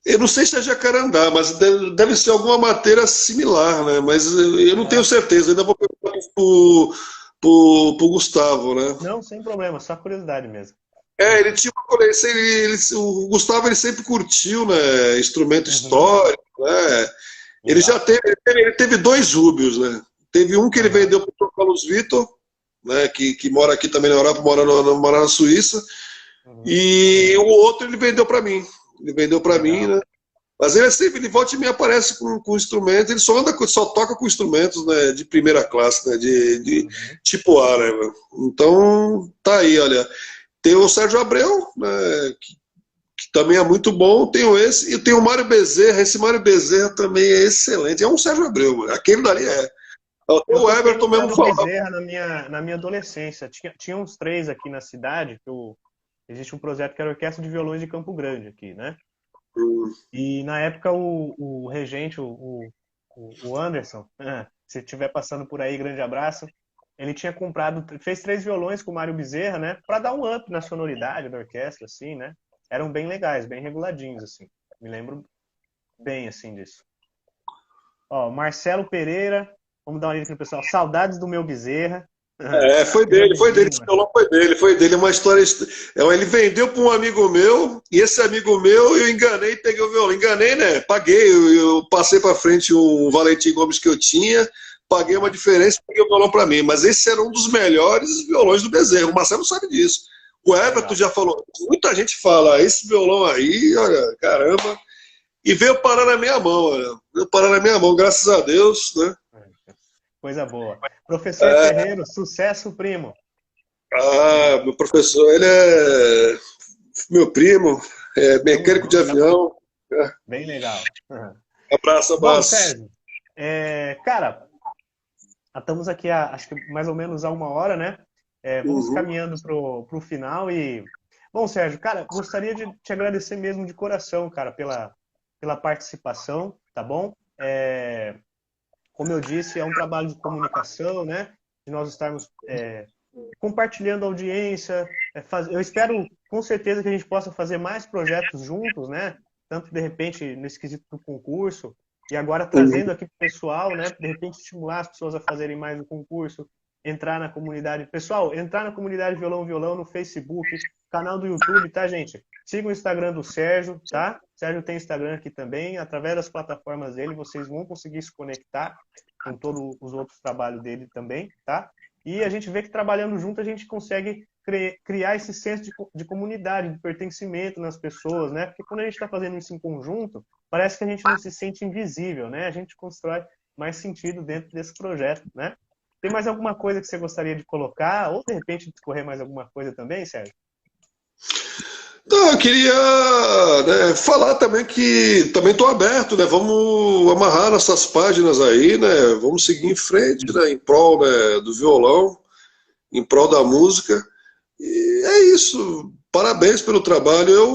Eu não sei se é jacarandá, mas deve ser alguma matéria similar, né? Mas eu não tenho Aham. certeza, ainda vou perguntar pro Gustavo, né? Não, sem problema, só curiosidade mesmo. Ele tinha uma coleção, o Gustavo ele sempre curtiu, né? Instrumento Uhum. histórico, né? Ele já Legal. ele teve dois Rúbios, né? Teve um que ele Aham. vendeu para o Carlos Vitor, né? Que mora aqui também na Europa, mora na Suíça. Uhum. E o outro ele vendeu para mim. Ele vendeu para mim, Legal. né? Mas ele sempre, ele volta e me aparece com instrumentos, ele só toca com instrumentos, né, de primeira classe, né, de Uhum. tipo A, né? Então, tá aí, olha. Tem o Sérgio Abreu, né, que também é muito bom, tenho esse, e tenho o Mário Bezerra, esse Mário Bezerra também é excelente, é um Sérgio Abreu, mano. Aquele dali é. Até Eu o toquei Everton no mesmo Mário falava. Bezerra na minha adolescência. Tinha uns três aqui na cidade, existe um projeto que era a Orquestra de Violões de Campo Grande aqui, né? E na época o regente, o Anderson, se estiver passando por aí, grande abraço, ele tinha comprado, fez três violões com o Mário Bezerra, né? Para dar um up na sonoridade da orquestra, assim, né? Eram bem legais, bem reguladinhos, assim. Me lembro bem, assim, disso. Ó, Marcelo Pereira, vamos dar uma dica aqui pro pessoal. Saudades do meu Bezerra. Meu Foi dele, vizinho, esse né? violão foi dele, é uma história. Ele vendeu para um amigo meu, e esse amigo meu eu enganei e peguei o violão. Enganei, né? Paguei, eu passei para frente um Valentim Gomes que eu tinha, paguei uma Aham. diferença e peguei o violão para mim. Mas esse era um dos melhores violões do Bezerra. O Marcelo sabe disso. O Everton Legal. já falou, muita gente fala, esse violão aí, olha, caramba. E veio parar na minha mão, olha. Veio parar na minha mão, graças a Deus, né? Coisa boa. Professor Ferreiro, sucesso, primo. Ah, meu professor, ele é meu primo, é Tamo mecânico de junto, avião. bem legal. Uhum. Abraço, Bom, abraço. Sérgio, cara, estamos aqui acho que mais ou menos a 1 hora, né? Vamos Uhum. caminhando pro final e... Bom, Sérgio, cara, gostaria de te agradecer mesmo de coração, cara, pela participação, tá bom? Como eu disse, é um trabalho de comunicação, né? De nós estarmos compartilhando a audiência. Eu espero, com certeza, que a gente possa fazer mais projetos juntos, né? Tanto, de repente, nesse quesito do concurso, e agora Uhum. trazendo aqui para o pessoal, né? De repente, estimular as pessoas a fazerem mais o concurso, entrar na comunidade. Pessoal, entrar na comunidade Violão Violão no Facebook, canal do YouTube, tá, gente? Siga o Instagram do Sérgio, tá? O Sérgio tem Instagram aqui também. Através das plataformas dele, vocês vão conseguir se conectar com todos os outros trabalhos dele também, tá? E a gente vê que trabalhando junto a gente consegue criar esse senso de comunidade, de pertencimento nas pessoas, né? Porque quando a gente está fazendo isso em conjunto, parece que a gente não se sente invisível, né? A gente constrói mais sentido dentro desse projeto, né? Tem mais alguma coisa que você gostaria de colocar? Ou de repente discorrer mais alguma coisa também, Sérgio? Então, eu queria, né, falar também que também estou aberto, né? Vamos amarrar nossas páginas aí, né? Vamos seguir em frente, né? Em prol, né, do violão, em prol da música. E é isso. Parabéns pelo trabalho. Eu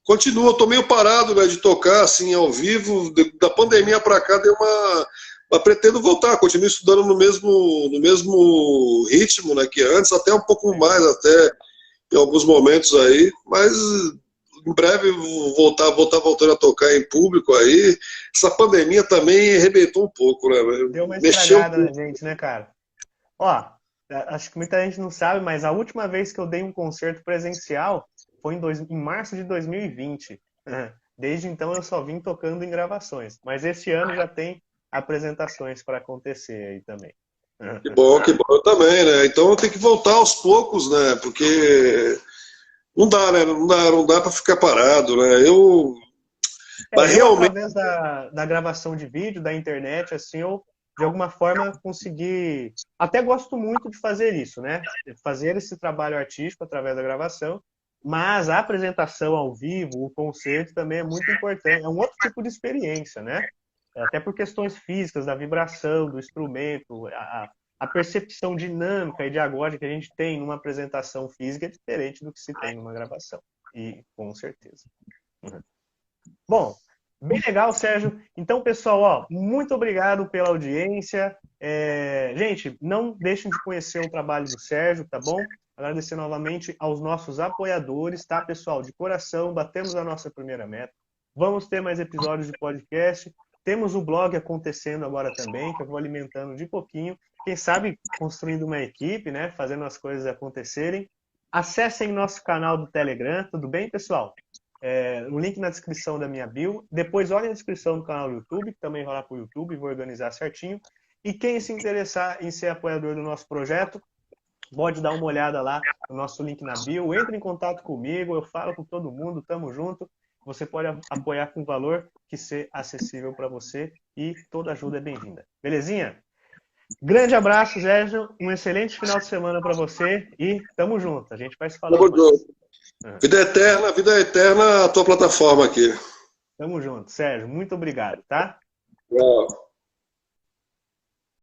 continuo, eu tô meio parado, né, de tocar assim ao vivo. Da pandemia para cá deu uma. Mas pretendo voltar, continuo estudando no mesmo ritmo, né, que antes, até um pouco mais, Legal. até em alguns momentos aí, mas em breve vou voltando a tocar em público aí. Essa pandemia também arrebentou um pouco, né? Deu uma Mexeu um estragada na pouco. gente, né, cara? Ó, acho que muita gente não sabe, mas a última vez que eu dei um concerto presencial foi em março de 2020. Desde então eu só vim tocando em gravações. Mas esse ano já tem apresentações para acontecer aí também. Que bom, eu também, né? Então tem que voltar aos poucos, né? Porque não dá, né? Não dá para ficar parado, né? Mas Eu, realmente, através da gravação de vídeo, da internet, assim, eu, de alguma forma, consegui. Até gosto muito de fazer isso, né? Fazer esse trabalho artístico através da gravação, mas a apresentação ao vivo, o concerto também é muito importante. É um outro tipo de experiência, né? Até por questões físicas, da vibração do instrumento, a percepção dinâmica e diagógica que a gente tem numa apresentação física é diferente do que se tem numa gravação. E com certeza. Bom, bem legal, Sérgio. Então, pessoal, ó, muito obrigado pela audiência. Gente, não deixem de conhecer o trabalho do Sérgio, tá bom? Agradecer novamente aos nossos apoiadores, tá, pessoal? De coração, batemos a nossa primeira meta. Vamos ter mais episódios de podcast. Temos o blog acontecendo agora também, que eu vou alimentando de pouquinho. Quem sabe construindo uma equipe, né? Fazendo as coisas acontecerem. Acessem nosso canal do Telegram, tudo bem, pessoal? O link na descrição da minha bio. Depois olhem a descrição do canal do YouTube, que também vai lá para o YouTube, vou organizar certinho. E quem se interessar em ser apoiador do nosso projeto, pode dar uma olhada lá no nosso link na bio. Entre em contato comigo, eu falo com todo mundo, tamo junto. Você pode apoiar com valor que ser acessível para você e toda ajuda é bem-vinda. Belezinha? Grande abraço, Sérgio. Um excelente final de semana para você e tamo junto. A gente vai se falando tamo mais. junto. Vida eterna, a tua plataforma aqui. Tamo junto, Sérgio. Muito obrigado, tá? Tchau.